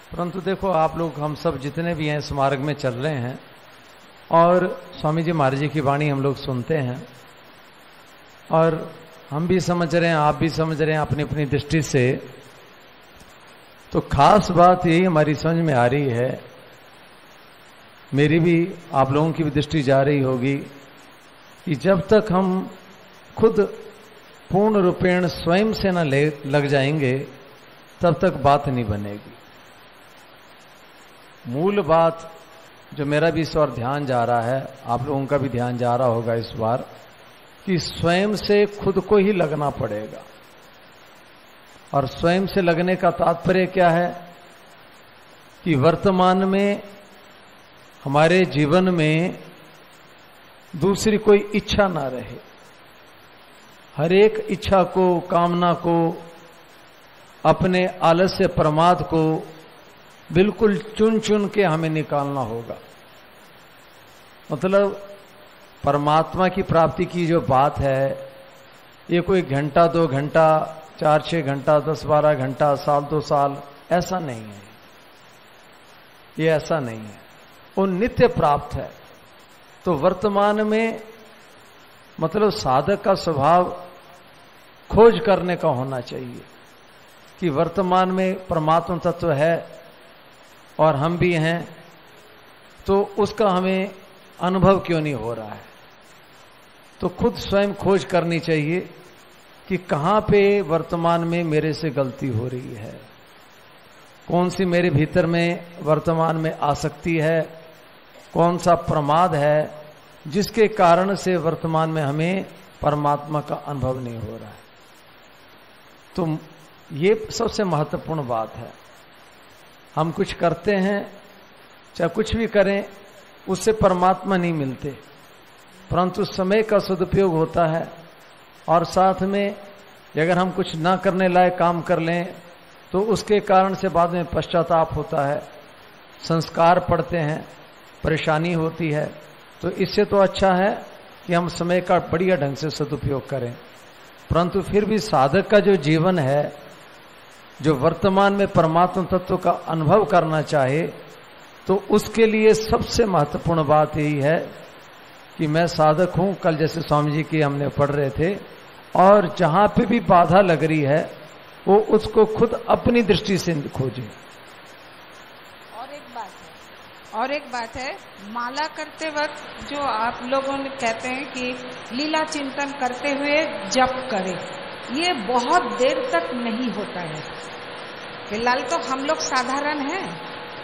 परंतु देखो, आप लोग हम सब जितने भी हैं इस मार्ग में चल रहे हैं और स्वामी जी महाराज जी की वाणी हम लोग सुनते हैं और हम भी समझ रहे हैं, आप भी समझ रहे हैं अपनी अपनी दृष्टि से। तो खास बात यही हमारी समझ में आ रही है, मेरी भी आप लोगों की भी दृष्टि जा रही होगी कि जब तक हम खुद पूर्ण रूपेण स्वयं से न लग जाएंगे तब तक बात नहीं बनेगी। मूल बात जो मेरा भी इस बार ध्यान जा रहा है, आप लोगों का भी ध्यान जा रहा होगा इस बार, कि स्वयं से खुद को ही लगना पड़ेगा। और स्वयं से लगने का तात्पर्य क्या है कि वर्तमान में हमारे जीवन में दूसरी कोई इच्छा ना रहे, हर एक इच्छा को, कामना को, अपने आलस्य प्रमाद को बिल्कुल चुन चुन के हमें निकालना होगा। मतलब परमात्मा की प्राप्ति की जो बात है, ये कोई घंटा 2 घंटा 4-6 घंटा 10-12 घंटा साल 2 साल ऐसा नहीं है, ये ऐसा नहीं है, वो नित्य प्राप्त है। तो वर्तमान में मतलब साधक का स्वभाव खोज करने का होना चाहिए कि वर्तमान में परमात्मा तत्व है और हम भी हैं, तो उसका हमें अनुभव क्यों नहीं हो रहा है। तो खुद स्वयं खोज करनी चाहिए कि कहां पे वर्तमान में मेरे से गलती हो रही है, कौन सी मेरे भीतर में वर्तमान में आसक्ति है, कौन सा प्रमाद है जिसके कारण से वर्तमान में हमें परमात्मा का अनुभव नहीं हो रहा है। तो ये सबसे महत्वपूर्ण बात है। हम कुछ करते हैं, चाहे कुछ भी करें, उससे परमात्मा नहीं मिलते, परंतु समय का सदुपयोग होता है। और साथ में अगर हम कुछ ना करने लायक काम कर लें तो उसके कारण से बाद में पश्चाताप होता है, संस्कार पड़ते हैं, परेशानी होती है। तो इससे तो अच्छा है कि हम समय का बढ़िया ढंग से सदुपयोग करें। परंतु फिर भी साधक का जो जीवन है, जो वर्तमान में परमात्मा तत्व का अनुभव करना चाहे, तो उसके लिए सबसे महत्वपूर्ण बात यही है कि मैं साधक हूं। कल जैसे स्वामी जी की हमने पढ़ रहे थे, और जहां पे भी बाधा लग रही है वो उसको खुद अपनी दृष्टि से खोजे। और एक बात है, माला करते वक्त जो आप लोगों ने कहते हैं कि लीला चिंतन करते हुए जप करें, ये बहुत देर तक नहीं होता है। फिलहाल तो हम लोग साधारण हैं,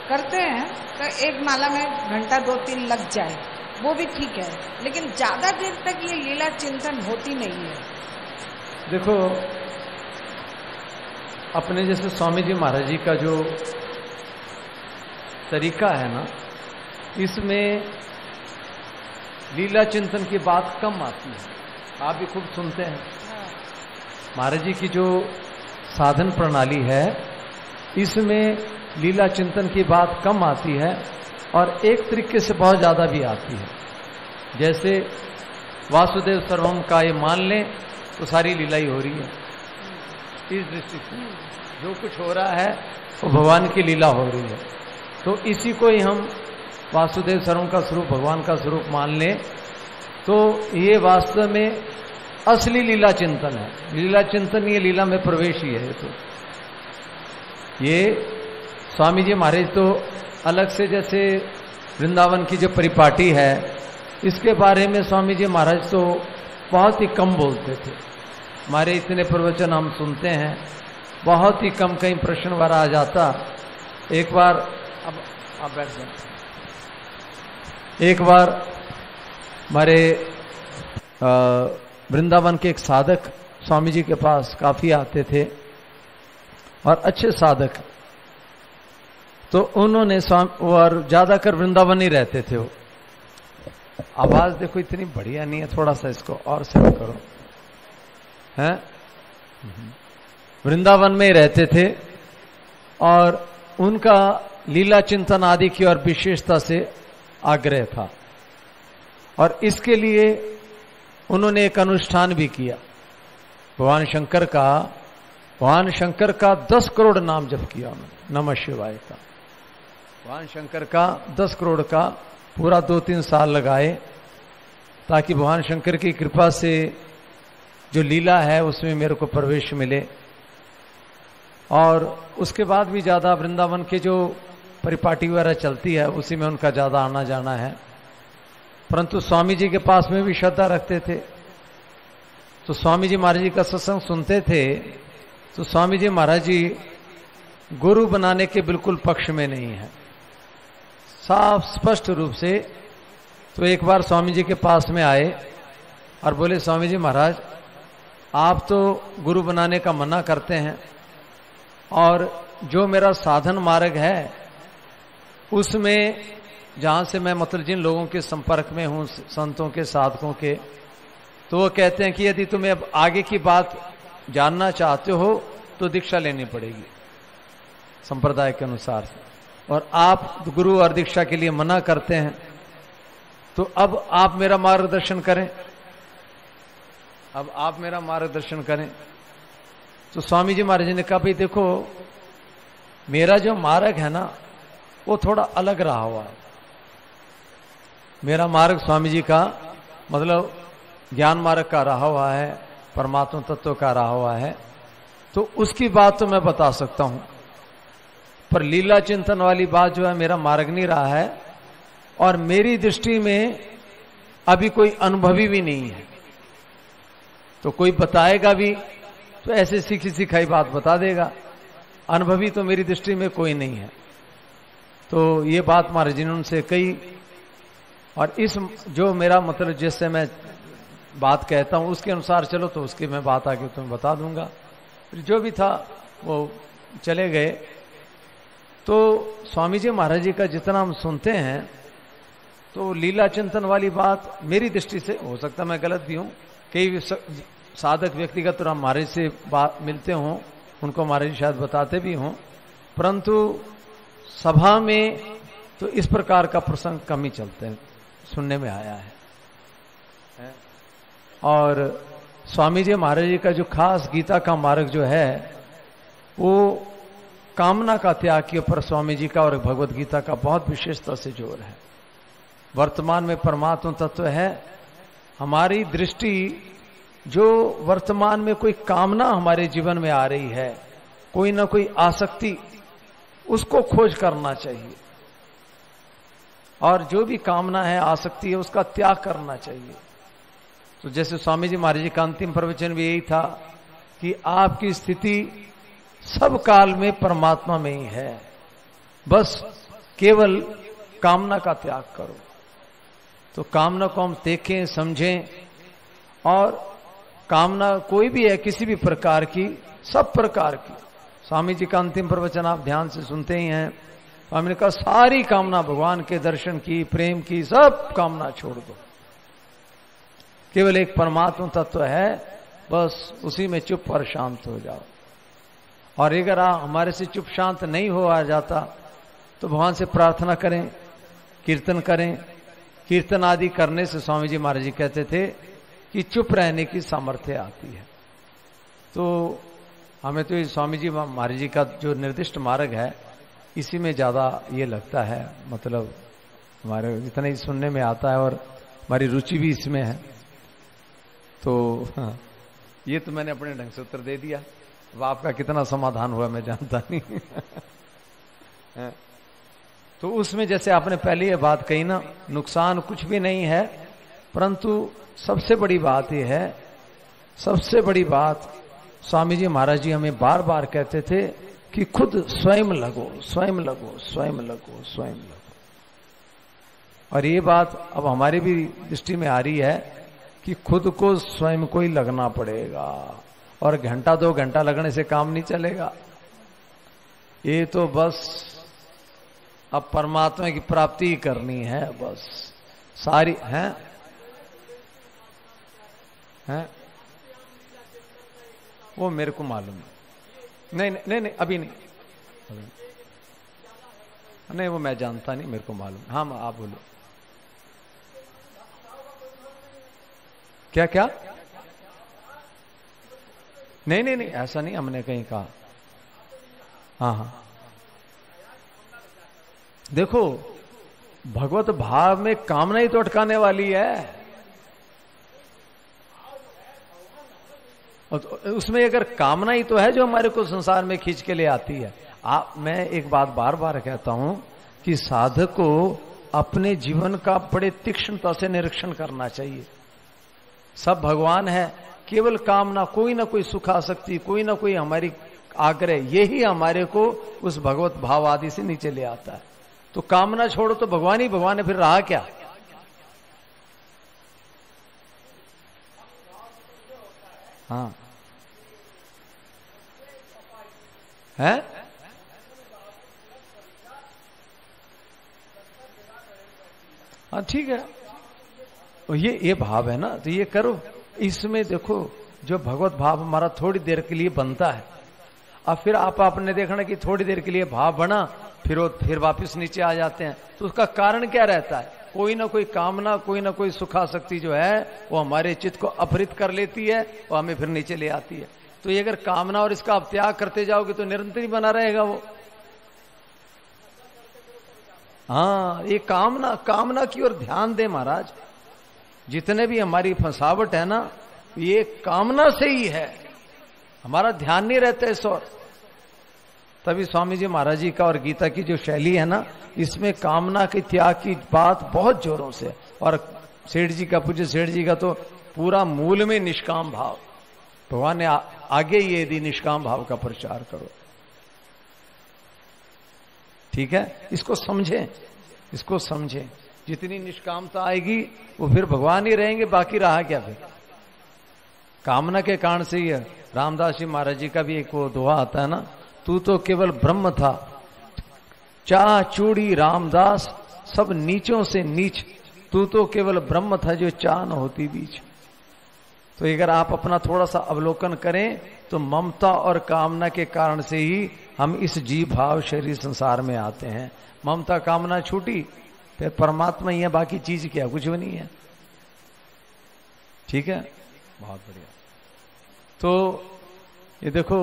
करते हैं तो एक माला में घंटा 2-3 लग जाए, वो भी ठीक है, लेकिन ज्यादा देर तक ये लीला चिंतन होती नहीं है। देखो, अपने जैसे स्वामी जी महाराज जी का जो तरीका है ना, इसमें लीला चिंतन की बात कम आती है। आप भी खूब सुनते हैं। महाराज जी की जो साधन प्रणाली है, इसमें लीला चिंतन की बात कम आती है, और एक तरीके से बहुत ज्यादा भी आती है। जैसे वासुदेव सर्वम का ये मान लें तो सारी लीला ही हो रही है। इस दृष्टि से जो कुछ हो रहा है वो भगवान की लीला हो रही है। तो इसी को ही हम वासुदेव सर्वम का स्वरूप, भगवान का स्वरूप मान लें, तो ये वास्तव में असली लीला चिंतन है। लीला चिंतन ये लीला में प्रवेश ही है। तो ये स्वामी जी महाराज तो अलग से, जैसे वृंदावन की जो परिपाटी है, इसके बारे में स्वामी जी महाराज तो बहुत ही कम बोलते थे। हमारे इतने प्रवचन हम सुनते हैं, बहुत ही कम, कहीं प्रश्न वगैरह आ जाता। एक बार, अब आप बैठ जाए, एक बार हमारे वृंदावन के एक साधक स्वामी जी के पास काफी आते थे, और अच्छे साधक, तो उन्होंने और ज्यादातर वृंदावन ही रहते थे। वो आवाज देखो इतनी बढ़िया नहीं है, थोड़ा सा इसको और सेट करो, हैं? वृंदावन में ही रहते थे, और उनका लीला चिंतन आदि की और विशेषता से आग्रह था, और इसके लिए उन्होंने एक अनुष्ठान भी किया। भगवान शंकर का 10 करोड़ नाम जप किया उन्होंने, नमः शिवाय का। भगवान शंकर का 10 करोड़ का पूरा 2-3 साल लगाए, ताकि भगवान शंकर की कृपा से जो लीला है उसमें मेरे को प्रवेश मिले। और उसके बाद भी ज्यादा वृंदावन के जो परिपाटी वगैरह चलती है, उसी में उनका ज्यादा आना जाना है। परंतु स्वामी जी के पास में भी श्रद्धा रखते थे, तो स्वामी जी महाराज जी का सत्संग सुनते थे। तो स्वामी जी महाराज जी गुरु बनाने के बिल्कुल पक्ष में नहीं है, साफ स्पष्ट रूप से। तो एक बार स्वामी जी के पास में आए और बोले, स्वामी जी महाराज, आप तो गुरु बनाने का मना करते हैं, और जो मेरा साधन मार्ग है उसमें जहां से मैं मतलब जिन लोगों के संपर्क में हूं, संतों के, साधकों के, तो वो कहते हैं कि यदि तुम्हें अब आगे की बात जानना चाहते हो तो दीक्षा लेनी पड़ेगी संप्रदाय के अनुसार, और आप गुरु और दीक्षा के लिए मना करते हैं, तो अब आप मेरा मार्गदर्शन करें, अब आप मेरा मार्गदर्शन करें। तो स्वामी जी महाराज ने कहा, भाई देखो, मेरा जो मार्ग है ना वो थोड़ा अलग रहा हुआ है। मेरा मार्ग स्वामी जी का मतलब ज्ञान मार्ग का रहा हुआ है, परमात्मा तत्व का रहा हुआ है, तो उसकी बात तो मैं बता सकता हूं, पर लीला चिंतन वाली बात जो है मेरा मार्ग नहीं रहा है, और मेरी दृष्टि में अभी कोई अनुभवी भी नहीं है। तो कोई बताएगा भी तो ऐसे सीखी सिखाई बात बता देगा, अनुभवी तो मेरी दृष्टि में कोई नहीं है। तो ये बात महाराज जी ने उनसे कही, और इस जो मेरा मतलब जिससे मैं बात कहता हूं उसके अनुसार चलो, तो उसकी मैं बात आगे तुम्हें बता दूंगा। फिर जो भी था वो चले गए। तो स्वामी जी महाराज जी का जितना हम सुनते हैं, तो लीला चिंतन वाली बात मेरी दृष्टि से, हो सकता मैं गलत भी हूं, कई साधक व्यक्तिगत महाराज से बात मिलते हों, उनको महाराज जी शायद बताते भी हों, परंतु सभा में तो इस प्रकार का प्रसंग कम ही चलते हैं, सुनने में आया है। और स्वामी जी महाराज जी का जो खास गीता का मार्ग जो है वो कामना का त्याग के ऊपर स्वामी जी का और भगवत गीता का बहुत विशेषता से जोर है। वर्तमान में परमात्मा तत्व है, हमारी दृष्टि जो वर्तमान में कोई कामना हमारे जीवन में आ रही है, कोई ना कोई आसक्ति, उसको खोज करना चाहिए और जो भी कामना है, आसक्ति है, उसका त्याग करना चाहिए। तो जैसे स्वामी जी महाराज जी का अंतिम प्रवचन भी यही था कि आपकी स्थिति सब काल में परमात्मा में ही है, बस केवल कामना का त्याग करो। तो कामना को हम देखें, समझें, और कामना कोई भी है, किसी भी प्रकार की, सब प्रकार की। स्वामी जी का अंतिम प्रवचन आप ध्यान से सुनते ही हैं, स्वामी ने कहा सारी कामना, भगवान के दर्शन की, प्रेम की, सब कामना छोड़ दो, केवल एक परमात्मा तत्व है, बस उसी में चुप और शांत हो जाओ। और अगर हमारे से चुप शांत नहीं हो आ जाता तो भगवान से प्रार्थना करें, कीर्तन करें। कीर्तन आदि करने से स्वामी जी महाराज जी कहते थे कि चुप रहने की सामर्थ्य आती है। तो हमें तो स्वामी जी महाराज जी का जो निर्दिष्ट मार्ग है इसी में ज्यादा ये लगता है, मतलब हमारे इतना ही सुनने में आता है और हमारी रुचि भी इसमें है। तो हाँ, ये तो मैंने अपने ढंग से उत्तर दे दिया। अब आपका कितना समाधान हुआ मैं जानता नहीं। तो उसमें जैसे आपने पहले ये बात कही ना, नुकसान कुछ भी नहीं है, परंतु सबसे बड़ी बात यह है, सबसे बड़ी बात स्वामी जी महाराज जी हमें बार बार कहते थे कि खुद स्वयं लगो, स्वयं लगो, स्वयं लगो, स्वयं लगो। और ये बात अब हमारी भी दृष्टि में आ रही है कि खुद को स्वयं को ही लगना पड़ेगा, और घंटा 2 घंटा लगने से काम नहीं चलेगा। ये तो बस अब परमात्मा की प्राप्ति ही करनी है, बस सारी है। वो मेरे को मालूम है, नहीं नहीं नहीं, अभी नहीं, नहीं वो मैं जानता नहीं, मेरे को मालूम। हाँ आप बोलो। क्या क्या? नहीं नहीं नहीं, ऐसा नहीं हमने कहीं कहा। हाँ हाँ, देखो भगवत भाव में कामना ही तो अटकाने वाली है। उसमें अगर कामना ही तो है जो हमारे को संसार में खींच के ले आती है। मैं एक बात बार बार कहता हूं कि साधक को अपने जीवन का बड़े तीक्ष्णता से निरीक्षण करना चाहिए। सब भगवान है, केवल कामना, कोई ना कोई सुखासक्ति, कोई ना कोई हमारी आग्रह, यही हमारे को उस भगवत भाव आदि से नीचे ले आता है। तो कामना छोड़ो तो भगवान ही भगवान है, फिर रहा क्या? हाँ है? हाँ ठीक है, तो ये भाव है ना, तो ये करो। इसमें देखो जो भगवत भाव हमारा थोड़ी देर के लिए बनता है, अब फिर आपने देखना कि थोड़ी देर के लिए भाव बना, फिर वापस नीचे आ जाते हैं। तो उसका कारण क्या रहता है? कोई ना कोई कामना, कोई ना कोई सुखासक्ति जो है वो हमारे चित्त को अपहृत कर लेती है और हमें फिर नीचे ले आती है। तो ये अगर कामना और इसका आप त्याग करते जाओगे तो निरंतर ही बना रहेगा वो। हाँ, ये कामना की ओर ध्यान दे महाराज। जितने भी हमारी फंसावट है ना, ये कामना से ही है, हमारा ध्यान नहीं रहता इस ओर। तभी स्वामी जी महाराज जी का और गीता की जो शैली है ना, इसमें कामना के त्याग की बात बहुत जोरों से। और सेठ जी का, पूज्य सेठ जी का तो पूरा मूल में निष्काम भाव, भगवान ने आगे ये दी, निष्काम भाव का प्रचार करो। ठीक है, इसको समझें, इसको समझें। जितनी निष्कामता आएगी वो फिर भगवान ही रहेंगे, बाकी रहा क्या फिर? कामना के कारण से ही है। रामदास जी महाराज जी का भी एक वो दोहा आता है ना, तू तो केवल ब्रह्म था, चा चूड़ी रामदास सब नीचों से नीच, तू तो केवल ब्रह्म था जो चा न होती बीच। तो अगर आप अपना थोड़ा सा अवलोकन करें तो ममता और कामना के कारण से ही हम इस जीव भाव शरीर संसार में आते हैं। ममता कामना छूटी, फिर परमात्मा ही है, बाकी चीज क्या, कुछ भी नहीं है। ठीक है, बहुत बढ़िया। तो ये देखो,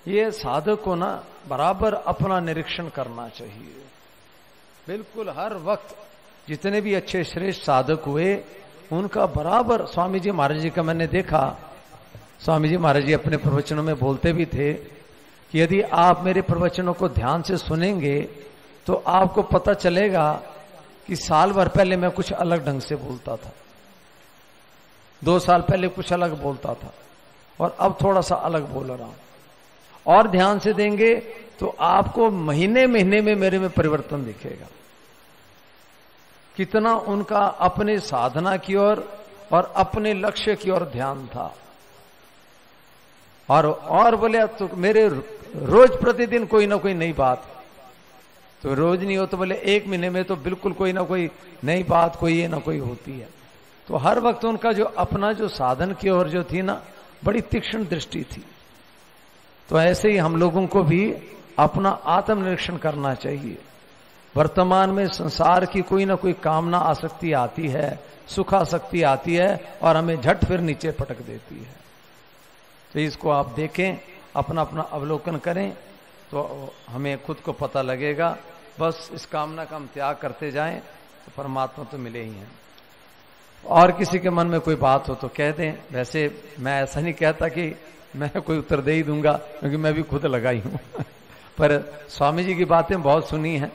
ये साधक को ना बराबर अपना निरीक्षण करना चाहिए। बिल्कुल हर वक्त जितने भी अच्छे श्रेष्ठ साधक हुए उनका बराबर, स्वामी जी महाराज जी का मैंने देखा, स्वामी जी महाराज जी अपने प्रवचनों में बोलते भी थे कि यदि आप मेरे प्रवचनों को ध्यान से सुनेंगे तो आपको पता चलेगा कि साल भर पहले मैं कुछ अलग ढंग से बोलता था, 2 साल पहले कुछ अलग बोलता था और अब थोड़ा सा अलग बोल रहा हूं। और ध्यान से देंगे तो आपको महीने महीने में मेरे में परिवर्तन दिखेगा, कितना उनका अपने साधना की ओर और अपने लक्ष्य की ओर ध्यान था। और बोले तो मेरे रोज प्रतिदिन कोई ना कोई नई बात, तो रोज नहीं हो तो बोले 1 महीने में तो बिल्कुल कोई ना कोई नई बात कोई ये ना कोई होती है। तो हर वक्त उनका जो अपना जो साधन की ओर जो थी ना, बड़ी तीक्ष्ण दृष्टि थी। तो ऐसे ही हम लोगों को भी अपना आत्मनिरीक्षण करना चाहिए। वर्तमान में संसार की कोई ना कोई कामना आसक्ति आती है, सुखासक्ति आती है और हमें झट फिर नीचे पटक देती है। तो इसको आप देखें, अपना अपना अवलोकन करें तो हमें खुद को पता लगेगा। बस इस कामना का हम त्याग करते जाएं तो परमात्मा तो मिले ही हैं। और किसी के मन में कोई बात हो तो कह दें। वैसे मैं ऐसा नहीं कहता कि मैं कोई उत्तर दे ही दूंगा, क्योंकि मैं भी खुद लगाई हूं पर स्वामी जी की बातें बहुत सुनी हैं।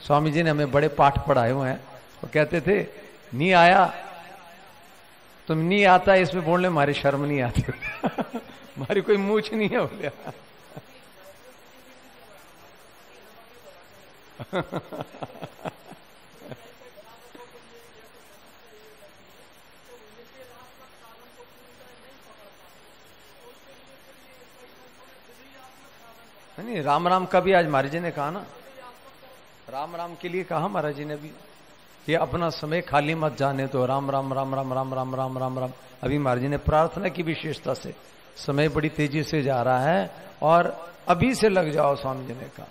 स्वामी जी ने हमें बड़े पाठ पढ़ाए हुए हैं। वो कहते थे, नहीं आया तुम नहीं आता इसमें बोलने हमारी शर्म नहीं आती हमारी कोई मूछ नहीं है बोले नहीं, राम राम का भी आज महाराज जी ने कहा ना, राम राम के लिए कहा महाराज जी ने भी कि अपना समय खाली मत जाने तो राम राम राम राम राम राम राम राम राम। अभी महाराज जी ने प्रार्थना की विशेषता से, समय बड़ी तेजी से जा रहा है और अभी से लग जाओ, स्वामी जी ने कहा।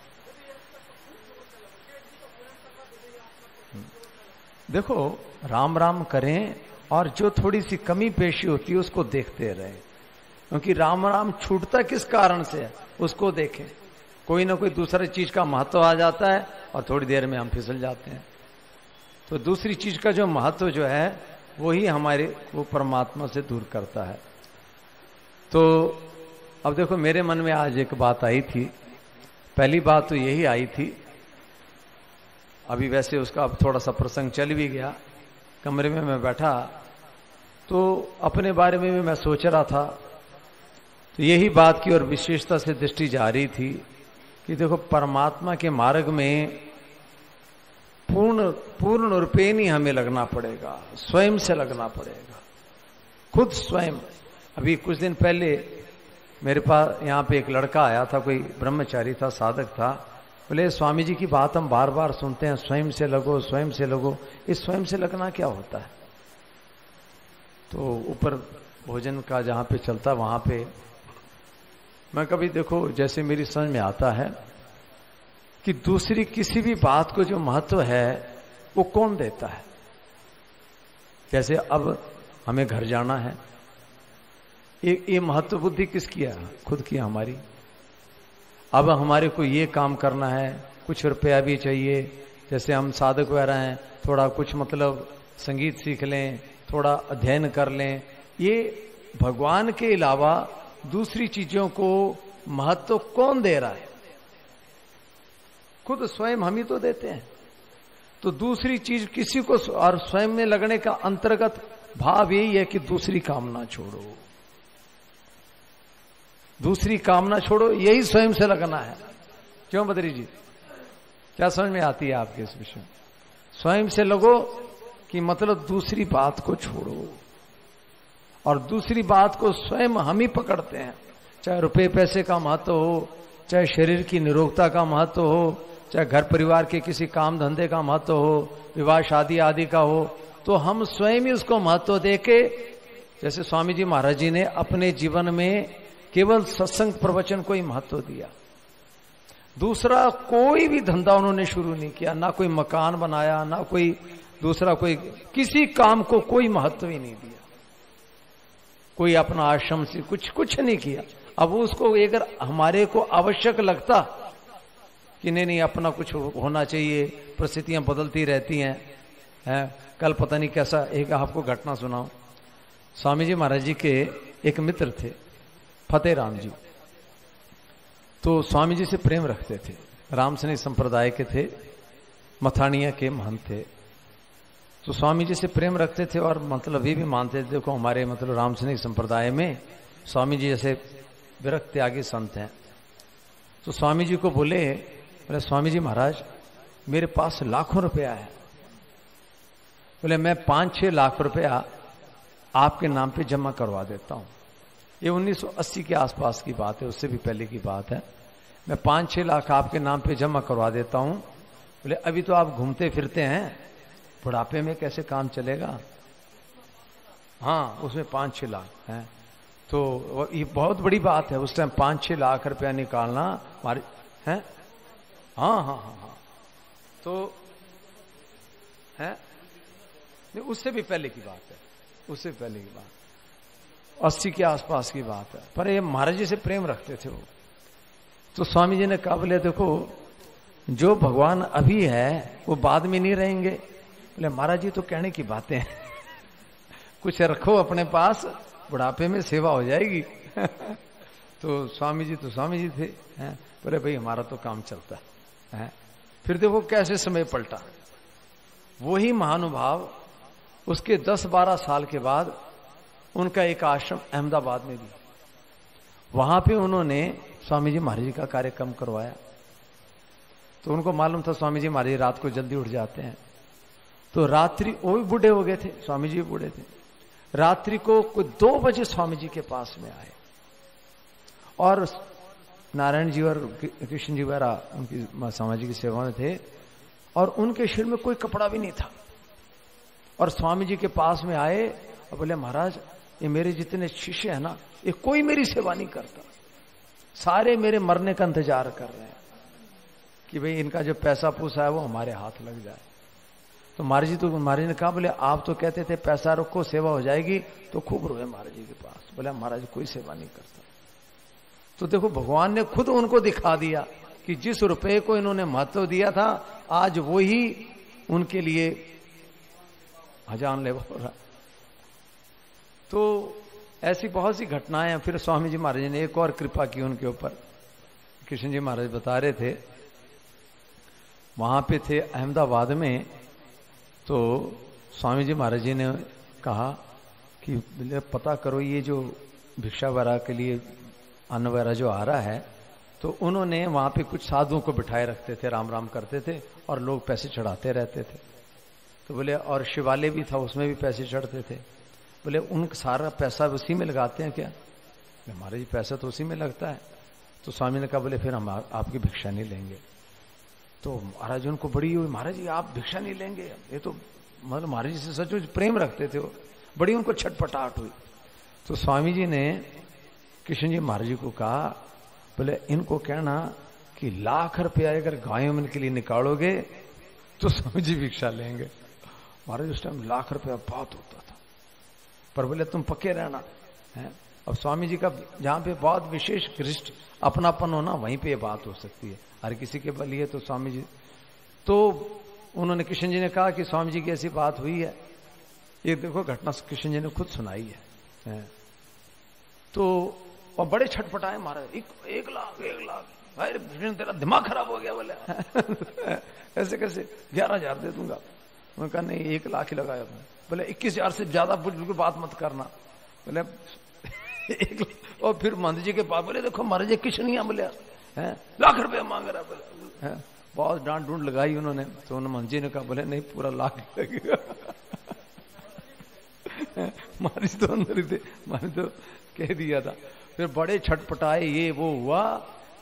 देखो, राम राम करें और जो थोड़ी सी कमी पेशी होती है उसको देखते रहे, क्योंकि राम राम छूटता किस कारण से है उसको देखें। कोई ना कोई दूसरी चीज का महत्व आ जाता है और थोड़ी देर में हम फिसल जाते हैं। तो दूसरी चीज का जो महत्व जो है वही हमारे वो परमात्मा से दूर करता है। तो अब देखो, मेरे मन में आज एक बात आई थी। पहली बात तो यही आई थी, अभी वैसे उसका अब थोड़ा सा प्रसंग चल भी गया। कमरे में मैं बैठा तो अपने बारे में भी मैं सोच रहा था, तो यही बात की और विशेषता से दृष्टि जा रही थी कि देखो, परमात्मा के मार्ग में पूर्ण रूपेण ही हमें लगना पड़ेगा, स्वयं से लगना पड़ेगा, खुद स्वयं। अभी कुछ दिन पहले मेरे पास यहाँ पे एक लड़का आया था, कोई ब्रह्मचारी था, साधक था। बोले, स्वामी जी की बात हम बार बार सुनते हैं, स्वयं से लगो, स्वयं से लगो। इस स्वयं से लगना क्या होता है? तो ऊपर भोजन का जहां पे चलता वहां पे मैं कभी देखो, जैसे मेरी समझ में आता है कि दूसरी किसी भी बात को जो महत्व है वो कौन देता है। जैसे अब हमें घर जाना है, ये महत्व बुद्धि किस किया? खुद किया हमारी। अब हमारे को ये काम करना है, कुछ रुपया भी चाहिए, जैसे हम साधक वगैरह हैं, थोड़ा कुछ मतलब संगीत सीख लें, थोड़ा अध्ययन कर लें। ये भगवान के अलावा दूसरी चीजों को महत्व कौन दे रहा है? खुद स्वयं हम ही तो देते हैं। तो दूसरी चीज किसी को, और स्वयं में लगने का अंतर्गत भाव यही है कि दूसरी कामना छोड़ो, दूसरी कामना छोड़ो, यही स्वयं से लगना है। क्यों बद्री जी, क्या समझ में आती है आपके इस विषय? स्वयं से लगो कि मतलब दूसरी बात को छोड़ो, और दूसरी बात को स्वयं हम ही पकड़ते हैं। चाहे रुपए पैसे का महत्व हो, चाहे शरीर की निरोगता का महत्व हो, चाहे घर परिवार के किसी काम धंधे का महत्व हो, विवाह शादी आदि का हो, तो हम स्वयं ही उसको महत्व देके जैसे स्वामी जी महाराज जी ने अपने जीवन में केवल सत्संग प्रवचन को ही महत्व दिया, दूसरा कोई भी धंधा उन्होंने शुरू नहीं किया, ना कोई मकान बनाया, ना कोई दूसरा कोई किसी काम को कोई महत्व ही नहीं दिया, कोई अपना आश्रम से कुछ नहीं किया। अब उसको अगर हमारे को आवश्यक लगता कि नहीं अपना कुछ होना चाहिए, परिस्थितियां बदलती रहती हैं। कल पता नहीं कैसा एक आपको घटना सुनाऊं। स्वामी जी महाराज जी के एक मित्र थे फतेह राम जी, तो स्वामी जी से प्रेम रखते थे, रामसनी संप्रदाय के थे, मथानिया के महंत थे। तो स्वामी जी से प्रेम रखते थे और मतलब ये भी मानते थे देखो हमारे मतलब रामसनी संप्रदाय में स्वामी जी जैसे विरक्त त्यागी संत हैं। तो स्वामी जी को बोले स्वामी जी महाराज मेरे पास लाखों रुपया है, बोले मैं 5-6 लाख रुपया आपके नाम पे जमा करवा देता हूं। ये 1980 के आसपास की बात है, उससे भी पहले की बात है। मैं 5-6 लाख आपके नाम पे जमा करवा देता हूं। बोले अभी तो आप घूमते फिरते हैं, बुढ़ापे में कैसे काम चलेगा? हाँ, उसमें 5-6 लाख हैं, तो ये बहुत बड़ी बात है। उस टाइम 5-6 लाख रुपया निकालना हमारे हैं। हाँ, तो है नहीं, उससे भी पहले की बात है, उससे पहले की बात 80 के आसपास की बात है। पर ये महाराज जी से प्रेम रखते थे वो। तो स्वामी जी ने कहा बोले देखो जो भगवान अभी है वो बाद में नहीं रहेंगे। बोले महाराज जी तो कहने की बातें हैं कुछ रखो अपने पास, बुढ़ापे में सेवा हो जाएगी तो स्वामी जी थे। बोले भाई हमारा तो काम चलता है। फिर देखो कैसे समय पलटा। वही महानुभाव उसके 10-12 साल के बाद उनका एक आश्रम अहमदाबाद में भी, वहां पे उन्होंने स्वामी जी महाराज जी का कार्यक्रम करवाया। तो उनको मालूम था स्वामी जी महाराज जी रात को जल्दी उठ जाते हैं, तो रात्रि वो भी बूढ़े हो गए थे, स्वामी जी बूढ़े थे। रात्रि को कोई 2 बजे स्वामी जी के पास में आए और नारायण जी और कृष्ण जी वगैरह उनकी स्वामी जी की सेवा में थे और उनके शरीर में कोई कपड़ा भी नहीं था। और स्वामी जी के पास में आए और बोले महाराज ये मेरे जितने शिष्य है ना, ये कोई मेरी सेवा नहीं करता, सारे मेरे मरने का इंतजार कर रहे हैं कि भाई इनका जो पैसा पूसा है वो हमारे हाथ लग जाए। तो महाराज जी ने कहा बोले आप तो कहते थे पैसा रखो सेवा हो जाएगी, तो खूब रोए महाराज जी के पास। बोले महाराज कोई सेवा नहीं करता। तो देखो भगवान ने खुद उनको दिखा दिया कि जिस रुपए को इन्होंने महत्व दिया था आज वो ही उनके लिए जानलेवा हो रहा। तो ऐसी बहुत सी घटनाएं। फिर स्वामी जी महाराज ने एक और कृपा की उनके ऊपर। कृष्ण जी महाराज बता रहे थे वहां पे थे अहमदाबाद में, तो स्वामी जी महाराज जी ने कहा कि पता करो ये जो भिक्षा वगैरह के लिए अन्न वगैरह जो आ रहा है, तो उन्होंने वहां पे कुछ साधुओं को बिठाए रखते थे, राम राम करते थे और लोग पैसे चढ़ाते रहते थे। तो बोले और शिवालय भी था उसमें भी पैसे चढ़ते थे। बोले उनका सारा पैसा उसी में लगाते हैं क्या? हमारे जी पैसा तो उसी में लगता है। तो स्वामी ने कहा बोले फिर हम आपकी भिक्षा नहीं लेंगे। तो महाराज उनको बड़ी हुई, महाराज जी आप भिक्षा नहीं लेंगे? ये तो मतलब महाराज जी से सचमुच प्रेम रखते थे वो, बड़ी उनको छटपटाहट हुई। तो स्वामी जी ने कृष्ण जी महाराज जी को कहा बोले इनको कहना कि लाख रुपया अगर गायों के लिए निकालोगे तो स्वामी जी भिक्षा लेंगे। महाराज उस टाइम लाख रुपया बहुत होता था, पर बोले तुम पक्के रहना है। अब स्वामी जी का जहां पे बहुत विशेष घृष्ट अपनापन होना वहीं पे ये बात हो सकती है, हर किसी के लिए तो स्वामी जी। तो उन्होंने कृष्ण जी ने कहा कि स्वामी जी की ऐसी बात हुई है, ये देखो घटना कृष्ण जी ने खुद सुनाई है। तो और बड़े छटपटाए महाराज, 1 लाख भाई तेरा दिमाग खराब हो गया बोले ऐसे कैसे 11,000 दे दूंगा। उन्होंने कहा नहीं 1 लाख ही लगाया। बोले 21,000 से ज्यादा बिल्कुल बात मत करना। बोले 1 लाख। और फिर मंदिर जी के पास बोले देखो महाराज जी किशनिया बोले लाख रुपया मांग रहा बोले। बहुत डांट डूंट लगाई उन्होंने। तो उन्होंने मंदिर जी ने कहा बोले नहीं पूरा लाख लगेगा महाराज तो अंदर ही थे, महाराज तो कह दिया था। फिर बड़े छटपटाए, ये वो हुआ।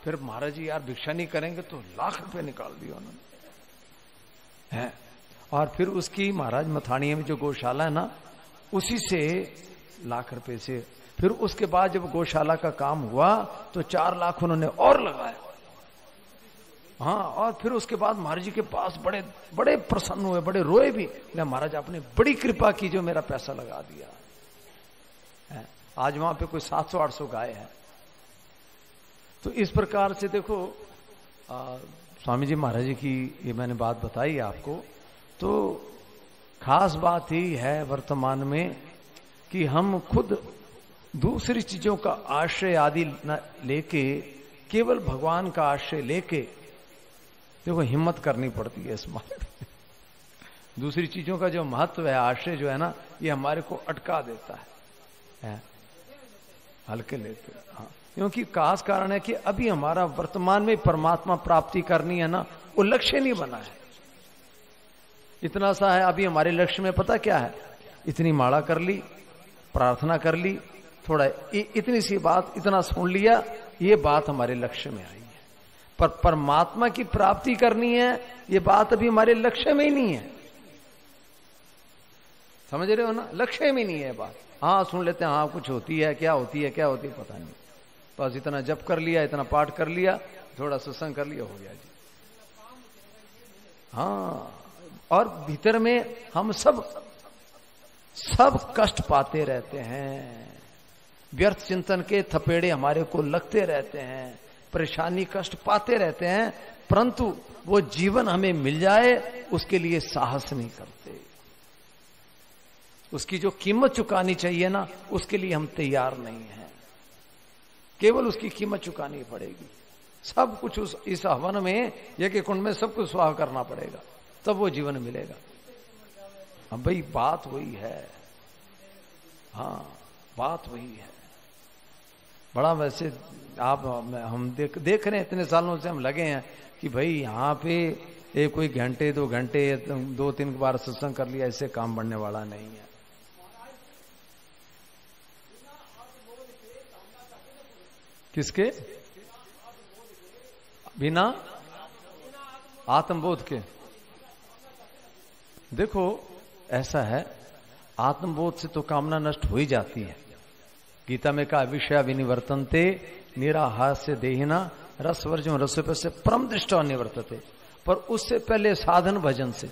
फिर महाराज जी यार भिक्षा नहीं करेंगे तो लाख रुपए निकाल दिया उन्होंने है। और फिर उसकी महाराज मथानिया में जो गौशाला है ना, उसी से लाख रुपए से। फिर उसके बाद जब गौशाला का काम हुआ तो 4 लाख उन्होंने और लगाया। हाँ, और फिर उसके बाद महाराज जी के पास बड़े बड़े प्रसन्न हुए, बड़े रोए भी। महाराज आपने बड़ी कृपा की जो मेरा पैसा लगा दिया है। आज वहां पे कोई 700-800 गाय है। तो इस प्रकार से देखो स्वामी जी महाराज जी की ये मैंने बात बताई आपको। तो खास बात ही है वर्तमान में कि हम खुद दूसरी चीजों का आश्रय आदि न लेके केवल भगवान का आश्रय लेके देखो हिम्मत करनी पड़ती है इस मार्ग में। दूसरी चीजों का जो महत्व है, आश्रय जो है ना, ये हमारे को अटका देता है हल्के लेते। हाँ, क्योंकि खास कारण है कि अभी हमारा वर्तमान में परमात्मा प्राप्ति करनी है ना, वो लक्ष्य नहीं बना है। इतना सा है अभी हमारे लक्ष्य में, पता क्या है, इतनी माला कर ली, प्रार्थना कर ली, थोड़ा इतनी सी बात, इतना सुन लिया, ये बात हमारे लक्ष्य में आई है। पर परमात्मा की प्राप्ति करनी है, ये बात अभी हमारे लक्ष्य में ही नहीं है। समझ रहे हो ना, लक्ष्य में नहीं है बात। हाँ सुन लेते हैं, हाँ कुछ होती है, क्या होती है, क्या होती है पता नहीं, बस इतना जप कर लिया, इतना पाठ कर लिया, थोड़ा सत्संग कर लिया, हो गया जी। हाँ, और भीतर में हम सब कष्ट पाते रहते हैं, व्यर्थ चिंतन के थपेड़े हमारे को लगते रहते हैं, परेशानी कष्ट पाते रहते हैं, परंतु वो जीवन हमें मिल जाए उसके लिए साहस नहीं करते। उसकी जो कीमत चुकानी चाहिए ना, उसके लिए हम तैयार नहीं हैं। केवल उसकी कीमत चुकानी पड़ेगी। सब कुछ इस हवन में, एक कुंड में सब कुछ स्वाह करना पड़ेगा, तब वो जीवन मिलेगा। अब भाई बात वही है। हाँ, बात वही है। बड़ा वैसे आप हम देख रहे हैं, इतने सालों से हम लगे हैं कि भाई यहाँ पे कोई घंटे 2 घंटे 2-3 बार सत्संग कर लिया, इससे काम बढ़ने वाला नहीं है। किसके? बिना आत्मबोध के। देखो ऐसा है, आत्मबोध से तो कामना नष्ट हो ही जाती है। गीता में कहा विषया विनिवर्तन्ते निराहास्य देहिना रसवर्जम रसोप से परम दृष्टा निवर्तते। पर उससे पहले साधन भजन से,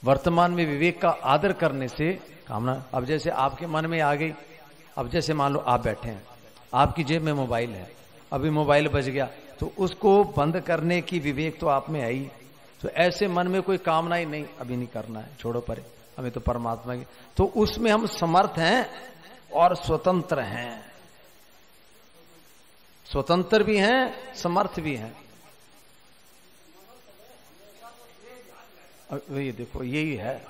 वर्तमान में विवेक का आदर करने से कामना। अब जैसे आपके मन में आ गई, अब जैसे मान लो आप बैठे हैं, आपकी जेब में मोबाइल है, अभी मोबाइल बज गया, तो उसको बंद करने की विवेक तो आप में आई। तो ऐसे मन में कोई कामना ही नहीं, अभी नहीं करना है, छोड़ो परे, हमें तो परमात्मा की, तो उसमें हम समर्थ हैं और स्वतंत्र हैं। स्वतंत्र भी हैं, समर्थ भी हैं। ये देखो, यही है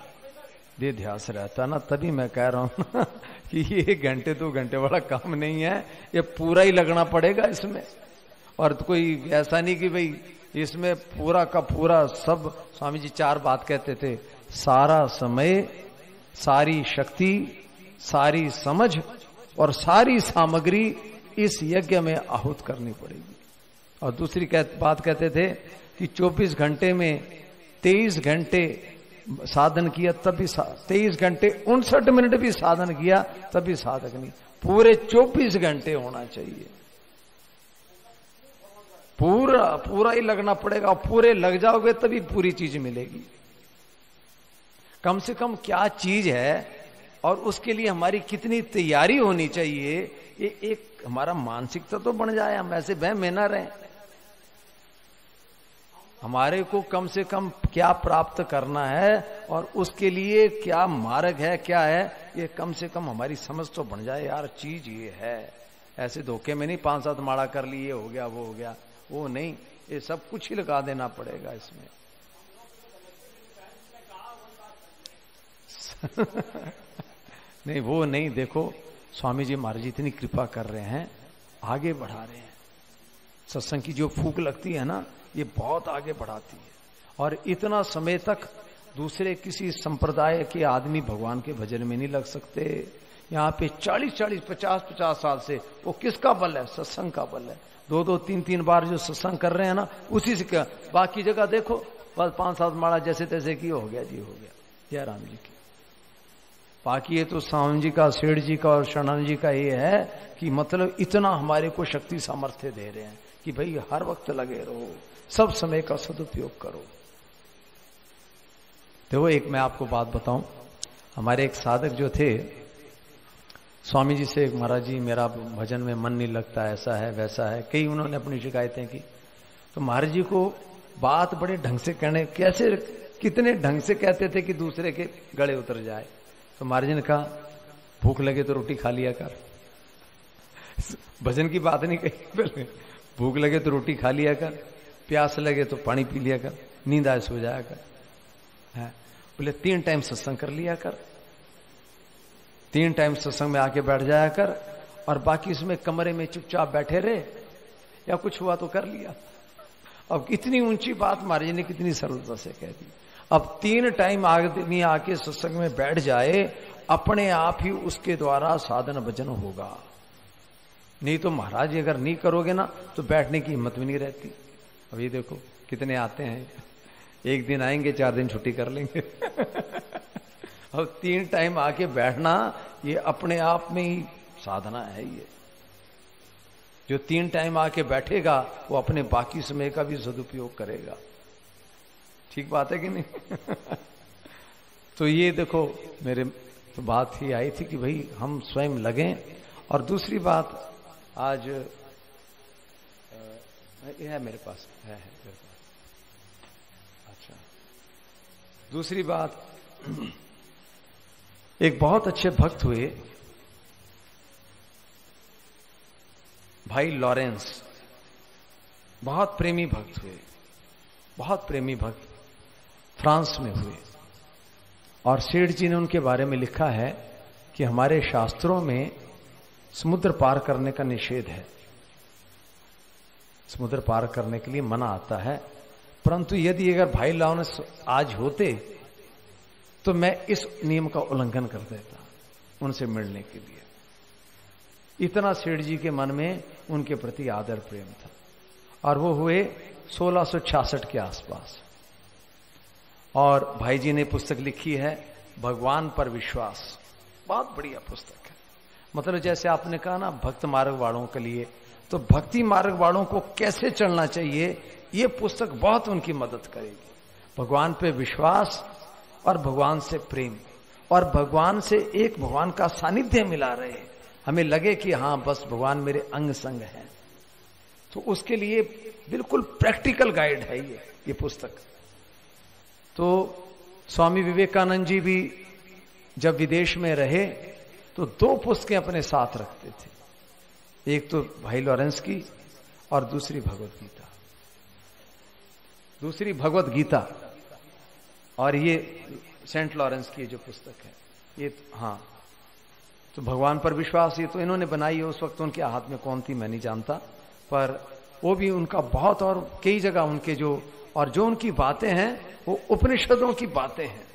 देध्यास रहता ना, तभी मैं कह रहा हूं कि ये 1 घंटे 2 घंटे वाला काम नहीं है, ये पूरा ही लगना पड़ेगा इसमें। और तो कोई ऐसा नहीं कि भाई इसमें पूरा का पूरा सब। स्वामी जी 4 बात कहते थे, सारा समय, सारी शक्ति, सारी समझ और सारी सामग्री इस यज्ञ में आहूत करनी पड़ेगी। और दूसरी बात कहते थे कि 24 घंटे में 23 घंटे साधन किया तब भी 23 घंटे 59 मिनट भी साधन किया तब भी साधक नहीं, पूरे 24 घंटे होना चाहिए। पूरा ही लगना पड़ेगा, और पूरे लग जाओगे तभी पूरी चीज मिलेगी। कम से कम क्या चीज है और उसके लिए हमारी कितनी तैयारी होनी चाहिए, ये एक हमारा मानसिकता तो बन जाए, हम ऐसे बहम में ना रहें। हमारे को कम से कम क्या प्राप्त करना है और उसके लिए क्या मार्ग है, क्या है, ये कम से कम हमारी समझ तो बन जाए। यार चीज ये है, ऐसे धोखे में नहीं 5-7 माला कर ली, ये हो गया वो हो गया, वो नहीं, ये सब कुछ ही लगा देना पड़ेगा इसमें। नहीं वो नहीं, देखो स्वामी जी महाराज जी इतनी कृपा कर रहे हैं, आगे बढ़ा रहे हैं। सत्संग की जो फूक लगती है ना, ये बहुत आगे बढ़ाती है। और इतना समय तक दूसरे किसी संप्रदाय के आदमी भगवान के भजन में नहीं लग सकते। यहाँ पे 40-40, 50-50 साल से, वो किसका बल है? सत्संग का बल है। 2-2, 3-3 बार जो सत्संग कर रहे हैं ना, उसी से क्या। बाकी जगह देखो बस 5-7 माला जैसे तैसे की, हो गया जी, हो गया। जय राम जी की बाकी ये तो स्वामी जी का, सेठ जी का और शरण जी का ये है कि मतलब इतना हमारे को शक्ति सामर्थ्य दे रहे हैं कि भाई हर वक्त लगे रहो, सब समय का सदुपयोग करो। देखो एक मैं आपको बात बताऊं, हमारे एक साधक जो थे, स्वामी जी से, महाराज जी मेरा भजन में मन नहीं लगता, ऐसा है वैसा है, कई उन्होंने अपनी शिकायतें की। तो महाराज जी को बात बड़े ढंग से कहने, कैसे कितने ढंग से कहते थे कि दूसरे के गले उतर जाए। तो महाराज जी ने कहा भूख लगे तो रोटी खा लिया कर। भजन की बात नहीं कही पहले, भूख लगे तो रोटी खा लिया कर, प्यास लगे तो पानी पी लिया कर, नींद आए सो जाया कर, है बोले 3 टाइम सत्संग कर लिया कर, 3 टाइम सत्संग में आके बैठ जाया कर, और बाकी इसमें कमरे में चुपचाप बैठे रहे, या कुछ हुआ तो कर लिया। अब कितनी ऊंची बात महाराज जी ने कितनी सरलता से कह दी। अब 3 टाइम आदमी आके सत्संग में बैठ जाए, अपने आप ही उसके द्वारा साधन भजन होगा। नहीं तो महाराज जी अगर नहीं करोगे ना तो बैठने की हिम्मत भी नहीं रहती। अब ये देखो कितने आते हैं, एक दिन आएंगे 4 दिन छुट्टी कर लेंगे। अब 3 टाइम आके बैठना ये अपने आप में ही साधना है। ये जो 3 टाइम आके बैठेगा वो अपने बाकी समय का भी सदुपयोग करेगा। ठीक बात है कि नहीं? तो ये देखो मेरे तो बात ही आई थी कि भाई हम स्वयं लगें। और दूसरी बात, आज ये है मेरे पास, है मेरे पास। अच्छा, दूसरी बात, एक बहुत अच्छे भक्त हुए भाई लॉरेंस, बहुत प्रेमी भक्त हुए, बहुत प्रेमी भक्त, फ्रांस में हुए। और सेठ जी ने उनके बारे में लिखा है कि हमारे शास्त्रों में समुद्र पार करने का निषेध है, समुद्र पार करने के लिए मना आता है, परंतु यदि अगर भाई लॉरेंस आज होते तो मैं इस नियम का उल्लंघन कर देता उनसे मिलने के लिए। इतना सेठ जी के मन में उनके प्रति आदर प्रेम था। और वो हुए 1666 के आसपास। और भाई जी ने पुस्तक लिखी है भगवान पर विश्वास, बहुत बढ़िया पुस्तक है। मतलब जैसे आपने कहा ना भक्त मार्ग वालों के लिए, तो भक्ति मार्ग वालों को कैसे चलना चाहिए ये पुस्तक बहुत उनकी मदद करेगी। भगवान पे विश्वास और भगवान से प्रेम, और भगवान से एक भगवान का सानिध्य मिला रहे, हमें लगे कि हां बस भगवान मेरे अंग संग है, तो उसके लिए बिल्कुल प्रैक्टिकल गाइड है ये पुस्तक। तो स्वामी विवेकानंद जी भी जब विदेश में रहे तो 2 पुस्तकें अपने साथ रखते थे, एक तो भाई लॉरेंस की और दूसरी भगवत गीता, दूसरी भगवत गीता। और ये सेंट लॉरेंस की जो पुस्तक है ये, हाँ, तो भगवान पर विश्वास ये तो इन्होंने बनाई है, उस वक्त उनके हाथ में कौन थी मैं नहीं जानता, पर वो भी उनका बहुत, और कई जगह उनके जो उनकी बातें हैं वो उपनिषदों की बातें हैं,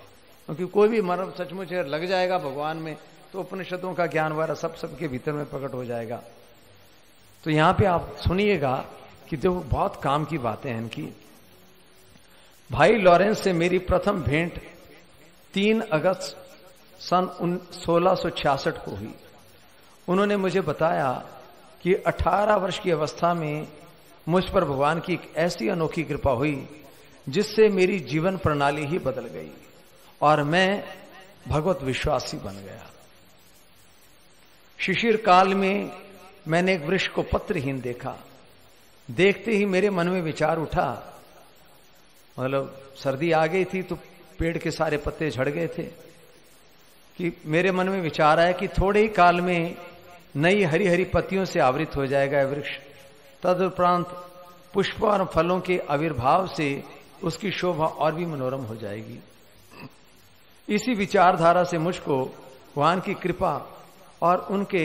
क्योंकि कोई भी मर्म सचमुच लग जाएगा भगवान में तो उपनिषदों का ज्ञान वगैरह सबके भीतर में प्रकट हो जाएगा। तो यहां पे आप सुनिएगा कि देखो बहुत काम की बातें हैं इनकी। भाई लॉरेंस से मेरी प्रथम भेंट 3 अगस्त सन 1666 को हुई। उन्होंने मुझे बताया कि 18 वर्ष की अवस्था में मुझ पर भगवान की एक ऐसी अनोखी कृपा हुई जिससे मेरी जीवन प्रणाली ही बदल गई और मैं भगवत विश्वासी बन गया। शिशिर काल में मैंने एक वृक्ष को पत्रहीन देखा। देखते ही मेरे मन में विचार उठा, मतलब सर्दी आ गई थी तो पेड़ के सारे पत्ते झड़ गए थे, कि मेरे मन में विचार आया कि थोड़े ही काल में नई हरी हरी पत्तियों से आवृत हो जाएगा वृक्ष। तदुपरांत पुष्प और फलों के आविर्भाव से उसकी शोभा और भी मनोरम हो जाएगी। इसी विचारधारा से मुझको भगवान की कृपा और उनके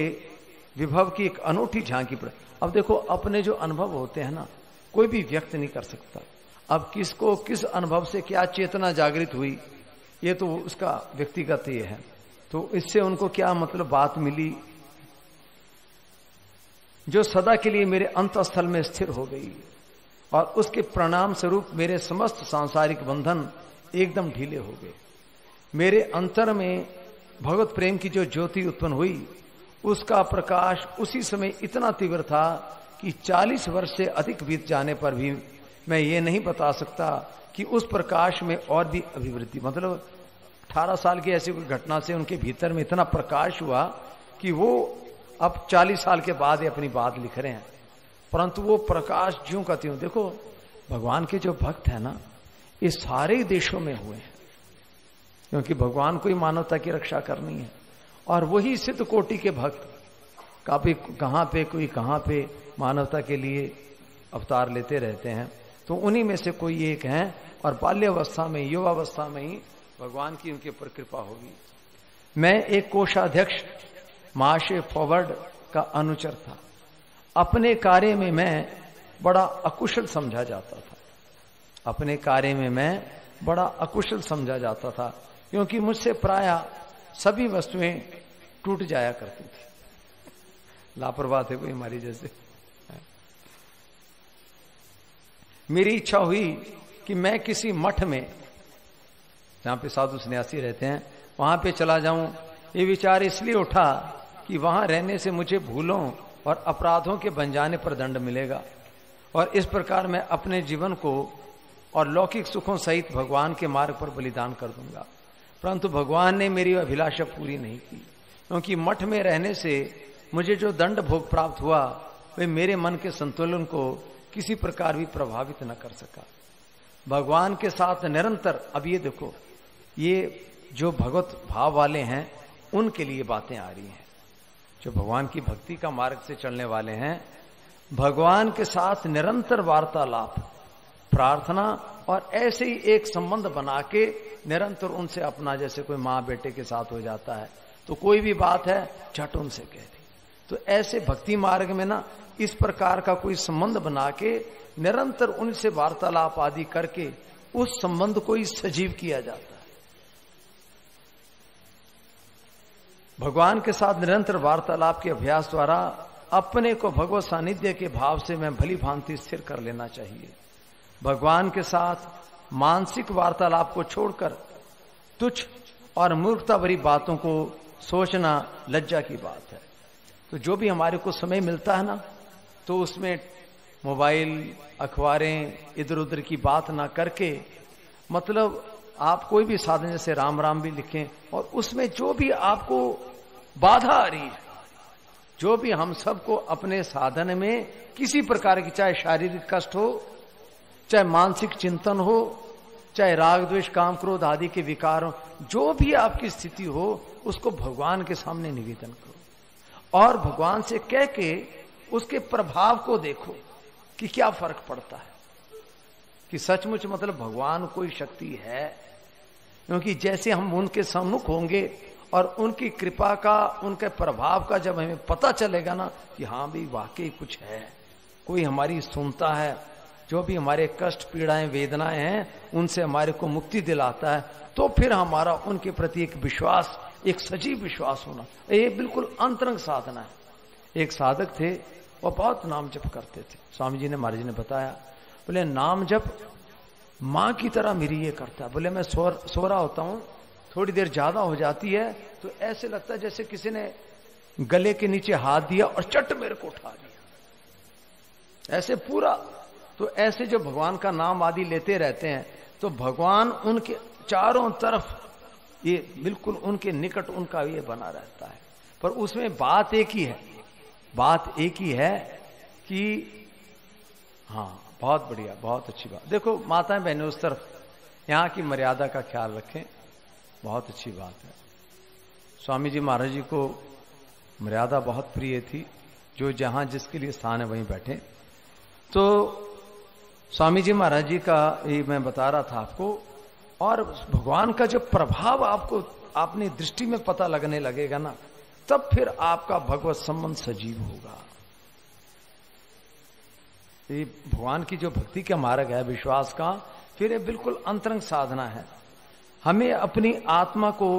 विभव की एक अनूठी झांकी पड़ी। अब देखो अपने जो अनुभव होते हैं ना, कोई भी व्यक्त नहीं कर सकता। अब किसको किस अनुभव से क्या चेतना जागृत हुई ये तो उसका व्यक्तिगत ये है। तो इससे उनको क्या मतलब बात मिली जो सदा के लिए मेरे अंतस्थल में स्थिर हो गई, और उसके परिणाम स्वरूप मेरे समस्त सांसारिक बंधन एकदम ढीले हो गए। मेरे अंतर में भगवत प्रेम की जो ज्योति उत्पन्न हुई, उसका प्रकाश उसी समय इतना तीव्र था कि 40 वर्ष से अधिक बीत जाने पर भी मैं ये नहीं बता सकता कि उस प्रकाश में और भी अभिवृद्धि, मतलब 18 साल की ऐसी कोई घटना से उनके भीतर में इतना प्रकाश हुआ कि वो अब 40 साल के बाद ये अपनी बात लिख रहे हैं, परंतु वो प्रकाश ज्यों का त्यों। देखो भगवान के जो भक्त है ना, ये सारे देशों में हुए हैं, क्योंकि भगवान को ही मानवता की रक्षा करनी है। और वही सिद्ध कोटि के भक्त काफी कहां पे कोई कहां पे मानवता के लिए अवतार लेते रहते हैं, तो उन्हीं में से कोई एक हैं। और बाल्यावस्था में, युवावस्था में ही भगवान की उनके ऊपर कृपा होगी। मैं एक कोषाध्यक्ष महाशय फॉरवर्ड का अनुचर था। अपने कार्य में मैं बड़ा अकुशल समझा जाता था, अपने कार्य में मैं बड़ा अकुशल समझा जाता था, क्योंकि मुझसे प्रायः सभी वस्तुएं टूट जाया करती थी। लापरवाह थे कोई हमारी जैसे। मेरी इच्छा हुई कि मैं किसी मठ में, जहां पे साधु सन्यासी रहते हैं, वहां पे चला जाऊं। ये विचार इसलिए उठा कि वहां रहने से मुझे भूलों और अपराधों के बन जाने पर दंड मिलेगा, और इस प्रकार मैं अपने जीवन को और लौकिक सुखों सहित भगवान के मार्ग पर बलिदान कर दूंगा। परंतु भगवान ने मेरी अभिलाषा पूरी नहीं की, क्योंकि मठ में रहने से मुझे जो दंड भोग प्राप्त हुआ वे मेरे मन के संतुलन को किसी प्रकार भी प्रभावित न कर सका। भगवान के साथ निरंतर, अब ये देखो, ये जो भगवत भाव वाले हैं उनके लिए बातें आ रही हैं, जो भगवान की भक्ति का मार्ग से चलने वाले हैं, भगवान के साथ निरंतर वार्तालाप, प्रार्थना और ऐसे ही एक संबंध बना के निरंतर उनसे अपना, जैसे कोई माँ बेटे के साथ हो जाता है तो कोई भी बात है झट उनसे कह दी। तो ऐसे भक्ति मार्ग में ना इस प्रकार का कोई संबंध बना के निरंतर उनसे वार्तालाप आदि करके उस संबंध को ही सजीव किया जाता है। भगवान के साथ निरंतर वार्तालाप के अभ्यास द्वारा अपने को भगवत सानिध्य के भाव से मैं भली भांति स्थिर कर लेना चाहिए। भगवान के साथ मानसिक वार्तालाप को छोड़कर तुच्छ और मूर्खता भरी बातों को सोचना लज्जा की बात है। तो जो भी हमारे को समय मिलता है ना, तो उसमें मोबाइल, अखबारें, इधर उधर की बात ना करके, मतलब आप कोई भी साधन जैसे राम राम भी लिखें, और उसमें जो भी आपको बाधा आ रही है, जो भी हम सबको अपने साधन में किसी प्रकार की, चाहे शारीरिक कष्ट हो, चाहे मानसिक चिंतन हो, चाहे राग द्वेष काम क्रोध आदि के विकार हो, जो भी आपकी स्थिति हो उसको भगवान के सामने निवेदन करो और भगवान से कह के उसके प्रभाव को देखो कि क्या फर्क पड़ता है, कि सचमुच मतलब भगवान कोई शक्ति है। क्योंकि जैसे हम उनके सम्मुख होंगे और उनकी कृपा का, उनके प्रभाव का जब हमें पता चलेगा ना कि हाँ भाई वाकई कुछ है, कोई हमारी सुनता है, जो भी हमारे कष्ट पीड़ाएं वेदनाएं हैं उनसे हमारे को मुक्ति दिलाता है, तो फिर हमारा उनके प्रति एक विश्वास, एक सजीव विश्वास होना, ये बिल्कुल अंतरंग साधना है। एक साधक थे, वो बहुत नाम जप करते थे। स्वामी जी ने, महाराज जी ने बताया, बोले नाम जप मां की तरह मेरी ये करता है। बोले मैं सो रहा होता हूं, थोड़ी देर ज्यादा हो जाती है तो ऐसे लगता है जैसे किसी ने गले के नीचे हाथ दिया और चट मेरे को उठा दिया, ऐसे पूरा। तो ऐसे जो भगवान का नाम आदि लेते रहते हैं तो भगवान उनके चारों तरफ, ये बिल्कुल उनके निकट उनका ये बना रहता है। पर उसमें बात एक ही है, बात एक ही है कि हाँ, बहुत बढ़िया, बहुत अच्छी बात। देखो माताएं बहनें उस तरफ यहां की मर्यादा का ख्याल रखें, बहुत अच्छी बात है। स्वामी जी महाराज जी को मर्यादा बहुत प्रिय थी, जो जहां जिसके लिए स्थान है वहीं बैठे। तो स्वामी जी महाराज जी का ये मैं बता रहा था आपको, और भगवान का जब प्रभाव आपको अपनी दृष्टि में पता लगने लगेगा ना, तब फिर आपका भगवत संबंध सजीव होगा। ये भगवान की जो भक्ति का मार्ग है विश्वास का, फिर ये बिल्कुल अंतरंग साधना है। हमें अपनी आत्मा को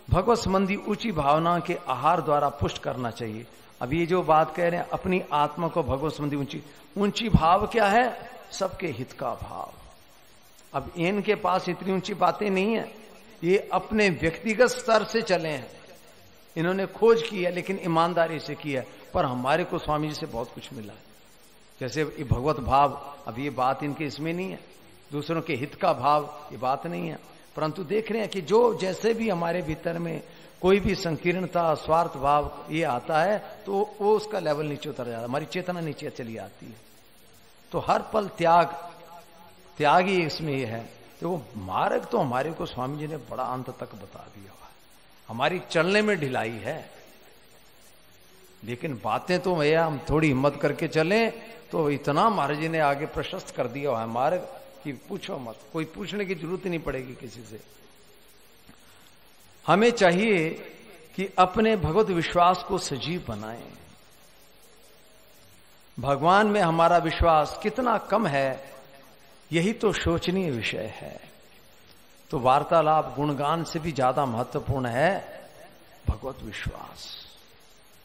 भगवत संबंधी ऊंची भावना के आहार द्वारा पुष्ट करना चाहिए। अब ये जो बात कह रहे हैं, अपनी आत्मा को भगवत संबंधी ऊंची भाव क्या है? सबके हित का भाव। अब इनके पास इतनी ऊंची बातें नहीं है, ये अपने व्यक्तिगत स्तर से चले हैं, इन्होंने खोज की है लेकिन ईमानदारी से की है, पर हमारे को स्वामी जी से बहुत कुछ मिला है। जैसे ये भगवत भाव, अब ये बात इनके इसमें नहीं है, दूसरों के हित का भाव ये बात नहीं है, परंतु देख रहे हैं कि जो जैसे भी हमारे भीतर में कोई भी संकीर्णता, स्वार्थ भाव ये आता है तो वो उसका लेवल नीचे उतर जाता है, हमारी चेतना नीचे चली आती है। तो हर पल त्याग ही इसमें ये है। तो वो मार्ग तो हमारे को स्वामी जी ने बड़ा अंत तक बता दिया हुआ है, हमारी चलने में ढिलाई है, लेकिन बातें तो भैया हम थोड़ी हिम्मत करके चलें तो इतना महाराज जी ने आगे प्रशस्त कर दिया हुआ है मार्ग कि पूछो मत, कोई पूछने की जरूरत ही नहीं पड़ेगी किसी से। हमें चाहिए कि अपने भगवत विश्वास को सजीव बनाएं। भगवान में हमारा विश्वास कितना कम है, यही तो शोचनीय विषय है। तो वार्तालाप गुणगान से भी ज्यादा महत्वपूर्ण है भगवत विश्वास।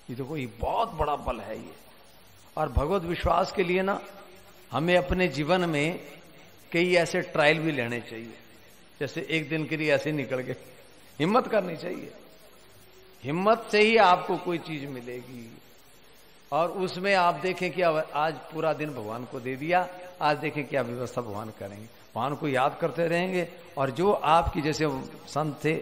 ये देखो ये बहुत बड़ा बल है ये। और भगवत विश्वास के लिए ना हमें अपने जीवन में कई ऐसे ट्रायल भी लेने चाहिए। जैसे एक दिन के लिए ऐसे निकल गए, हिम्मत करनी चाहिए, हिम्मत से ही आपको कोई चीज मिलेगी। और उसमें आप देखें कि आज पूरा दिन भगवान को दे दिया, आज देखें क्या व्यवस्था भगवान करेंगे, भगवान को याद करते रहेंगे। और जो आपकी, जैसे संत थे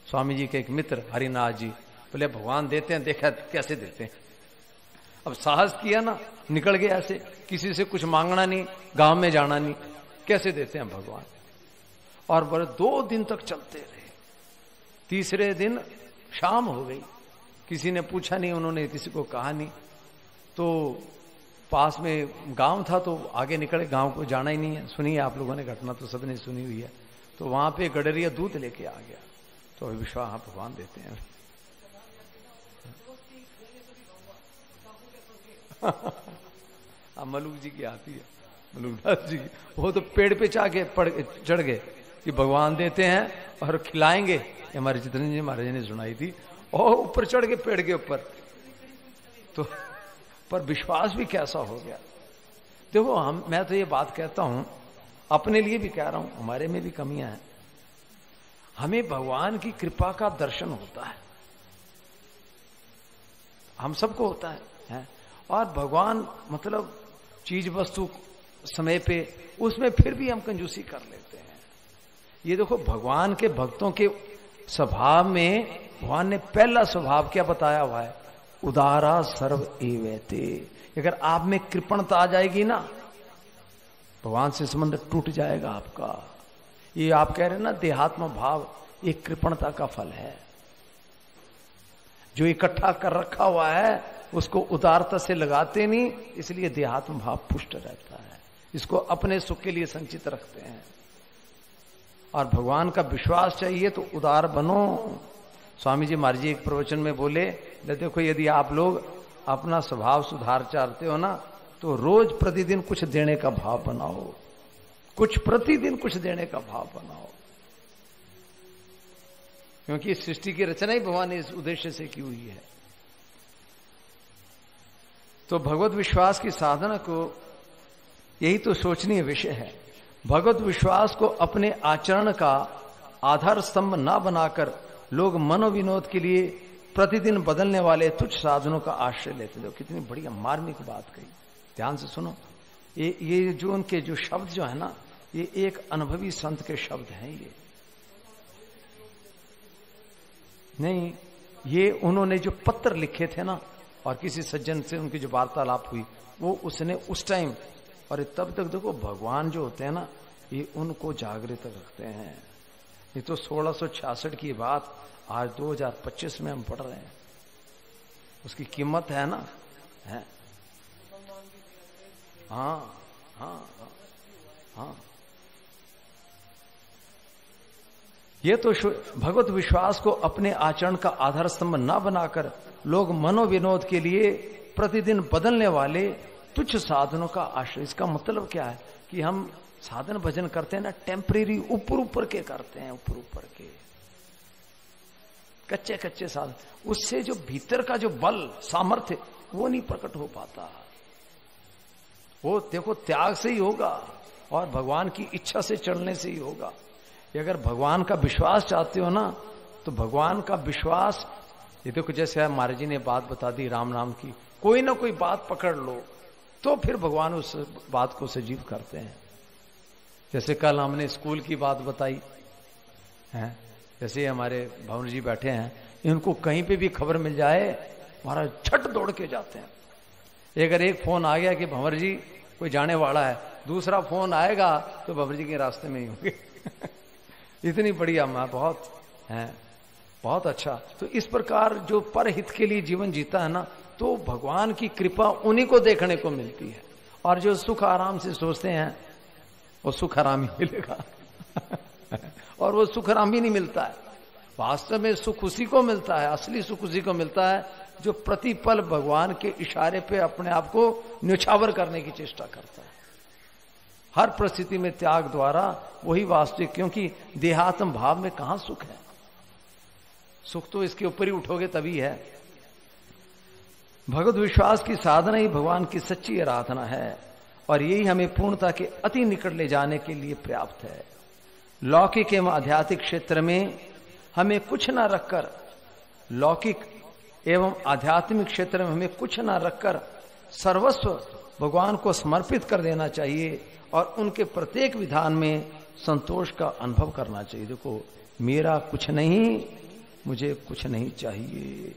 स्वामी जी के एक मित्र हरिनाथ जी, बोले भगवान देते हैं, देखा कैसे देते हैं। अब साहस किया ना, निकल गया ऐसे, किसी से कुछ मांगना नहीं, गांव में जाना नहीं, कैसे देते हैं भगवान। और बड़े 2 दिन तक चलते रहे। तीसरे दिन शाम हो गई, किसी ने पूछा नहीं, उन्होंने किसी को कहा नहीं। तो पास में गांव था तो आगे निकले, गांव को जाना ही नहीं है। सुनिए आप लोगों ने, घटना तो सबने सुनी हुई है। तो वहां पे गडरिया दूध लेके आ गया, तो विश्वास भगवान देते हैं। मलुक जी की आती है, मलुकदास जी की, वो तो पेड़ पे चढ़ गए कि भगवान देते हैं और खिलाएंगे। हमारे चित्रंजन जी महाराज ने सुनाई थी, और ऊपर चढ़ गए पेड़ के ऊपर। तो पर विश्वास भी कैसा हो गया। देखो मैं तो ये बात कहता हूं, अपने लिए भी कह रहा हूं, हमारे में भी कमियां हैं। हमें भगवान की कृपा का दर्शन होता है, हम सबको होता है। और भगवान मतलब चीज वस्तु समय पे, उसमें फिर भी हम कंजूसी कर लेते हैं। ये देखो भगवान के भक्तों के स्वभाव में भगवान ने पहला स्वभाव क्या बताया हुआ है, उदारा सर्व एवैते। अगर आप में कृपणता आ जाएगी ना, भगवान से संबंध टूट जाएगा आपका। ये आप कह रहे हैं ना देहात्म भाव, ये कृपणता का फल है। जो इकट्ठा कर रखा हुआ है उसको उदारता से लगाते नहीं, इसलिए देहात्म भाव पुष्ट रहता है। इसको अपने सुख के लिए संचित रखते हैं। और भगवान का विश्वास चाहिए तो उदार बनो। स्वामी जी महाराज जी एक प्रवचन में बोले, देखो यदि आप लोग अपना स्वभाव सुधार चाहते हो ना, तो रोज प्रतिदिन कुछ देने का भाव बनाओ, प्रतिदिन कुछ देने का भाव बनाओ। क्योंकि इस सृष्टि की रचना ही भगवान ने इस उद्देश्य से की हुई है। तो भगवत विश्वास की साधना को, यही तो सोचनीय विषय है। भगवत विश्वास को अपने आचरण का आधार स्तंभ न बनाकर लोग मनोविनोद के लिए प्रतिदिन बदलने वाले तुच्छ साधनों का आश्रय लेते थे। कितनी बढ़िया मार्मिक बात कही, ध्यान से सुनो। ये जो उनके जो शब्द जो है ना, ये एक अनुभवी संत के शब्द हैं। ये नहीं, ये उन्होंने जो पत्र लिखे थे ना, और किसी सज्जन से उनकी जो वार्तालाप हुई, वो उसने उस टाइम, और तब तक देखो भगवान जो होते हैं ना, ये उनको जागृत रखते हैं। ये तो 1666 की बात आज 2025 में हम पढ़ रहे हैं, उसकी कीमत है ना, है। हाँ हाँ हाँ, ये तो भगवत विश्वास को अपने आचरण का आधार स्तंभ न बनाकर लोग मनोविनोद के लिए प्रतिदिन बदलने वाले तुच्छ साधनों का आश्रय। इसका मतलब क्या है कि हम साधन भजन करते हैं ना, टेम्परेरी ऊपर के करते हैं, ऊपर के कच्चे साधन, उससे जो भीतर का जो बल सामर्थ्य वो नहीं प्रकट हो पाता। वो देखो त्याग से ही होगा और भगवान की इच्छा से चलने से ही होगा। कि अगर भगवान का विश्वास चाहते हो ना, तो भगवान का विश्वास, ये देखो जैसे महाराज जी ने बात बता दी राम नाम की, कोई ना कोई बात पकड़ लो तो फिर भगवान उस बात को सजीव करते हैं। जैसे कल हमने स्कूल की बात बताई है, जैसे हमारे भवन जी बैठे हैं, इनको कहीं पे भी खबर मिल जाए महाराज छट दौड़ के जाते हैं। अगर एक फोन आ गया कि भंवर जी कोई जाने वाला है, दूसरा फोन आएगा तो भंवर जी के रास्ते में ही होंगे। इतनी बढ़िया मां, बहुत है, बहुत अच्छा। तो इस प्रकार जो परहित के लिए जीवन जीता है ना, तो भगवान की कृपा उन्हीं को देखने को मिलती है। और जो सुख आराम से सोचते हैं वो सुख आराम ही मिलेगा। और वो सुख आराम ही नहीं मिलता है। वास्तव में सुख उसी को मिलता है, असली सुख उसी को मिलता है जो प्रतिपल भगवान के इशारे पे अपने आप को न्यौछावर करने की चेष्टा करता है। हर परिस्थिति में त्याग द्वारा वही वास्तविक, क्योंकि देहात्म भाव में कहां सुख है। सुख तो इसके ऊपर ही उठोगे तभी है। भगवत विश्वास की साधना ही भगवान की सच्ची आराधना है, और यही हमें पूर्णता के अति निकट ले जाने के लिए पर्याप्त है। लौकिक एवं आध्यात्मिक क्षेत्र में हमें कुछ ना रखकर, लौकिक एवं आध्यात्मिक क्षेत्र में हमें कुछ ना रखकर सर्वस्व भगवान को समर्पित कर देना चाहिए, और उनके प्रत्येक विधान में संतोष का अनुभव करना चाहिए। देखो, मेरा कुछ नहीं, मुझे कुछ नहीं चाहिए।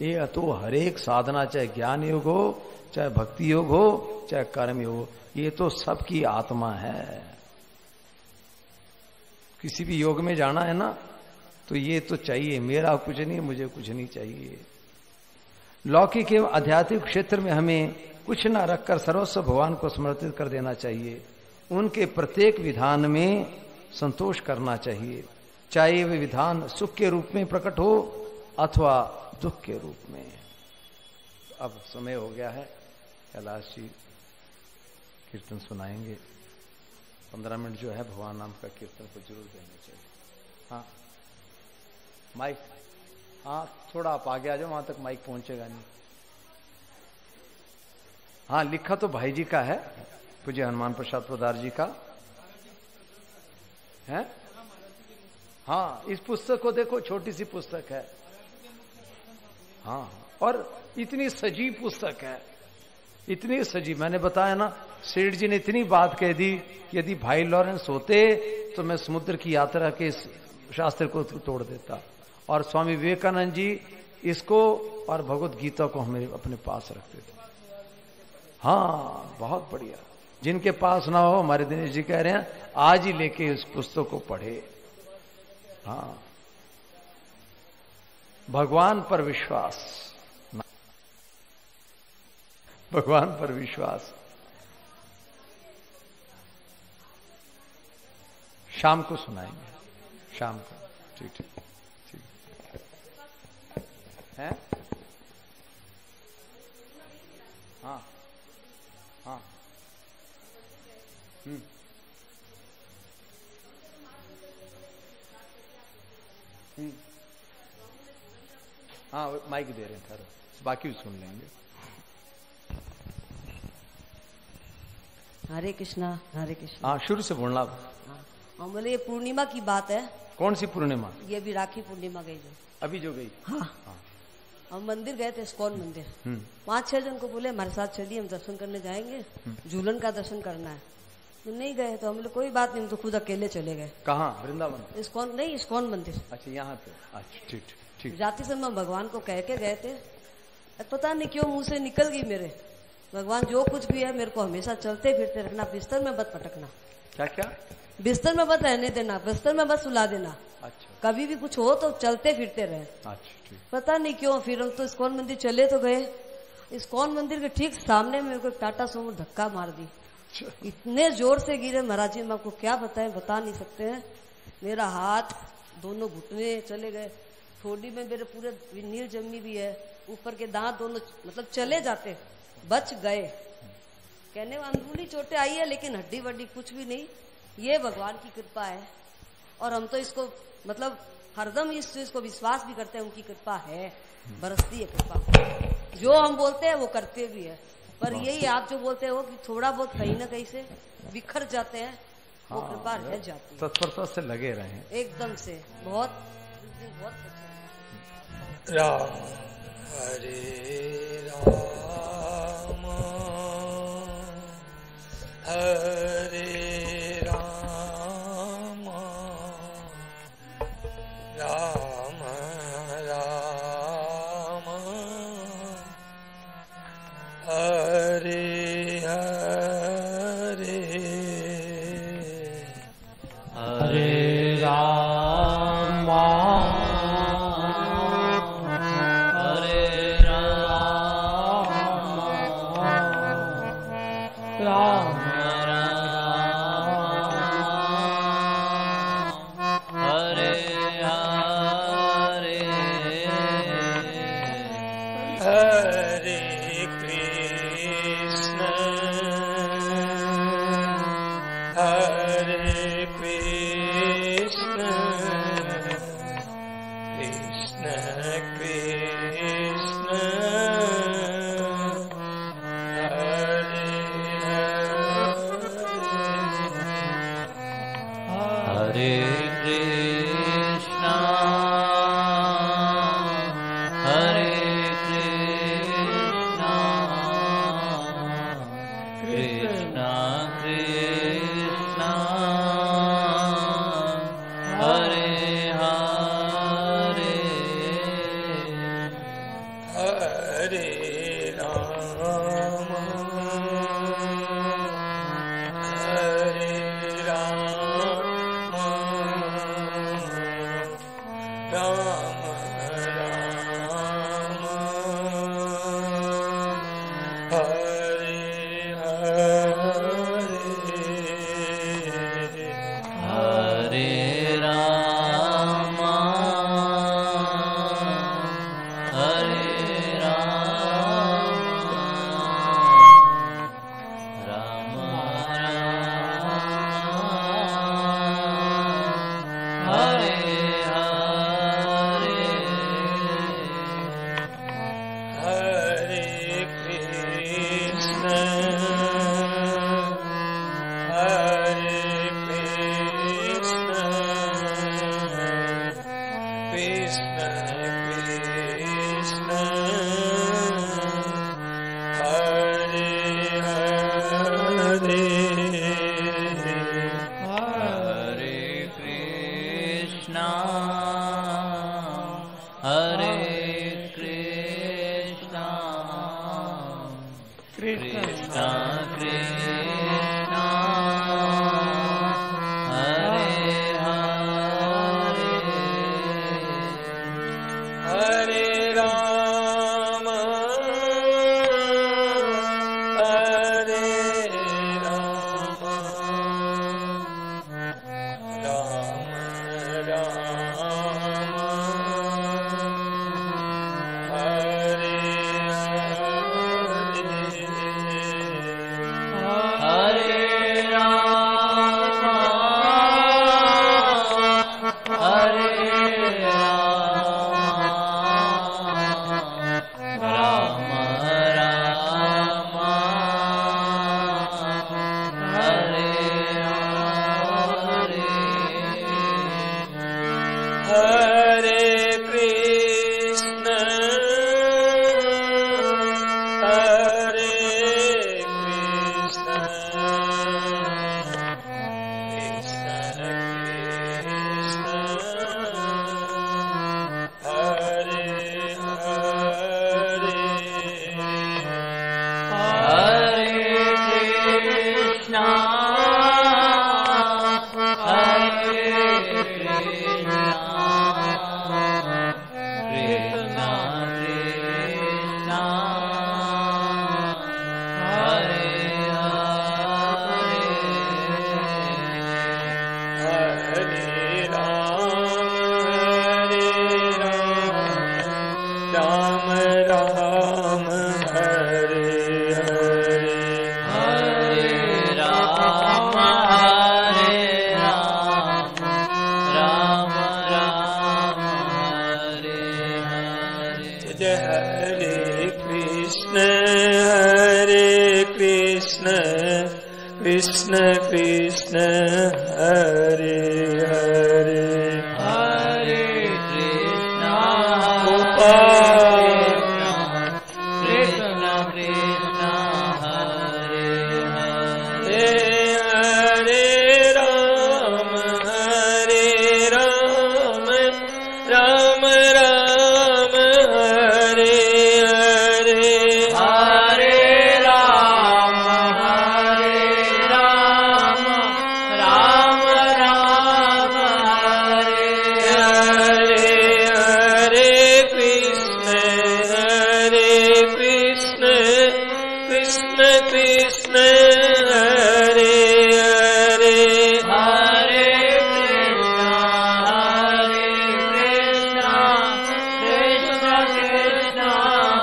ये तो हर एक साधना, चाहे ज्ञान योग हो, चाहे भक्ति योग हो, चाहे कर्म योग हो, ये तो सबकी आत्मा है। किसी भी योग में जाना है ना, तो ये तो चाहिए, मेरा कुछ नहीं, मुझे कुछ नहीं चाहिए। लौकिक एवं आध्यात्मिक क्षेत्र में हमें कुछ ना रखकर सर्वस्व भगवान को समर्पित कर देना चाहिए। उनके प्रत्येक विधान में संतोष करना चाहिए, चाहे वे विधान सुख के रूप में प्रकट हो अथवा दुख के रूप में। अब समय हो गया है, कैलाश जी कीर्तन सुनाएंगे। 15 मिनट जो है भगवान नाम का कीर्तन को जरूर देना चाहिए। हाँ माइक, हाँ थोड़ा आप आगे आ जाओ, वहां तक माइक पहुंचेगा नहीं। हाँ, लिखा तो भाई जी का है, पूज्य हनुमान प्रसाद पोदार जी का है। हाँ, इस पुस्तक को देखो, छोटी सी पुस्तक है। हाँ, और इतनी सजीव पुस्तक है, इतनी सजीव। मैंने बताया ना, सेठ जी ने इतनी बात कह दी कि यदि भाई लॉरेंस होते तो मैं समुद्र की यात्रा के शास्त्र को तोड़ देता। और स्वामी विवेकानंद जी इसको और भगवत गीता को हमें अपने पास रखते थे। हाँ, बहुत बढ़िया। जिनके पास ना हो, हमारे दिनेश जी कह रहे हैं, आज ही लेके इस पुस्तक को पढ़े। हाँ, भगवान पर विश्वास, भगवान पर विश्वास। शाम को सुनाएंगे, शाम को। ठीक ठीक ठीक है। हाँ हाँ, हाँ माइक दे रहे हैं, खैर बाकी सुन लेंगे। हरे कृष्णा हरे कृष्णा। हाँ, शुरू से बोलना। हाँ, बोले ये पूर्णिमा की बात है। कौन सी पूर्णिमा? ये भी राखी पूर्णिमा गई जो अभी जो गई। हाँ, हम मंदिर गए थे, इस्कॉन मंदिर। 5-6 जन को बोले हमारे साथ चलिए, हम दर्शन करने जाएंगे, झूलन का दर्शन करना है। तो नहीं गए, तो हम लोग कोई बात नहीं, हम तो खुद अकेले चले गए। कहाँ? वृंदावन? इस्कॉन नहीं, इस्कॉन मंदिर। अच्छा, यहाँ पे। अच्छा, ठीक ठीक। जाते समय हम भगवान को कह के गए थे, पता नहीं क्यों मुंह से निकल गई मेरे, भगवान जो कुछ भी है मेरे को हमेशा चलते फिरते रखना, बिस्तर में मत पटकना। क्या क्या? बिस्तर में मत रहने देना, बिस्तर में बस सुला देना। अच्छा, कभी भी कुछ हो तो चलते फिरते रहे। अच्छा ठीक। पता नहीं क्यों फिर हम तो इस्कॉन मंदिर चले तो गए, इस्कॉन मंदिर के ठीक सामने मेरे को टाटा सोमो धक्का मार दी। इतने जोर से गिरे महाराज जी, मैं आपको क्या बताएं, बता नहीं सकते हैं। मेरा हाथ, दोनों घुटने चले गए, ठोडी में मेरे पूरे नील जमी भी है, ऊपर के दांत दोनों मतलब चले जाते, बच गए। कहने में अंदरूनी चोटें आई है, लेकिन हड्डी वड्डी कुछ भी नहीं। ये भगवान की कृपा है, और हम तो इसको मतलब हरदम इस चीज को विश्वास भी करते हैं, उनकी कृपा है, बरसती है कृपा। जो हम बोलते हैं वो करते भी है, पर यही आप जो बोलते हो कि थोड़ा बहुत कहीं ना कहीं से बिखर जाते हैं, वो कृपा रह जाती है। तत्परता से लगे रहें एकदम से। बहुत राम हरे राम हरे राम राम राम हरे हरे हरे राम हरे राम राम हरे हरे हरे कृष्ण कृष्ण कृष्ण हरे हरे कृष्णा कृष्णा कृष्णा हरे हरे हरे राम हरे राम राम राम हरे हरे हरे राम हरे राम राम राम हरे हरे हरे कृष्ण हरे कृष्ण कृष्ण कृष्ण हरे हरे हरे कृष्णा हरे कृष्णा कृष्णा कृष्णा हरे हरे हरे राम हरे राम राम राम हरे हरे राम हरे राम राम राम हरे हरे हरे कृष्ण हरे कृष्ण कृष्ण कृष्ण हरे हरे हरे कृष्णा हरे कृष्णा कृष्णा कृष्णा हरे हरे हरे राम राम हरे हरे हरे राम हरे राम राम राम हरे हरे जय हरे कृष्ण कृष्ण कृष्ण हरे हरे हरे कृष्ण गोपाल कृष्ण कृष्ण हरे हरे हरे राम राम राम हरे हरे हरे राम राम राम हरे हरे हरे कृष्ण कृष्ण कृष्ण हरे हरे हरे कृष्ण कृष्ण कृष्ण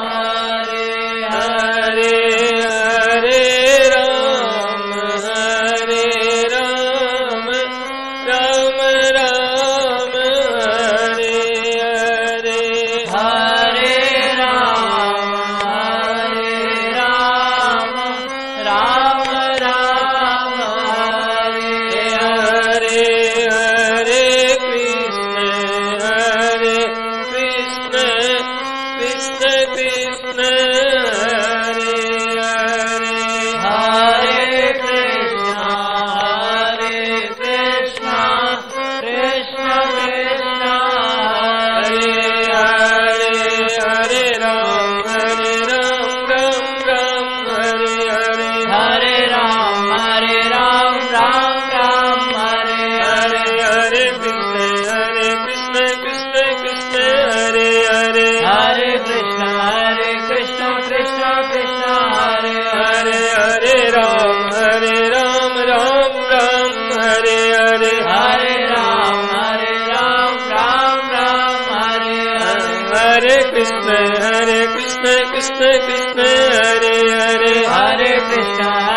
हरे हरे हरे हरे राम राम राम हरे हरे हरे राम राम राम हरे हरे हरे कृष्ण कृष्ण कृष्ण हरे हरे हरे कृष्ण कृष्ण कृष्ण हरे हरे हरे राम राम राम हरे हरे हरे राम राम हरे हरे हरे कृष्ण कृष्ण कृष्ण हरे हरे हरे कृष्ण कृष्ण कृष्ण हरे हरे हरे राम राम हरे हरे हरे राम राम हरे हरे कृष्ण कृष्ण कृष्ण हरे हरे हरे कृष्ण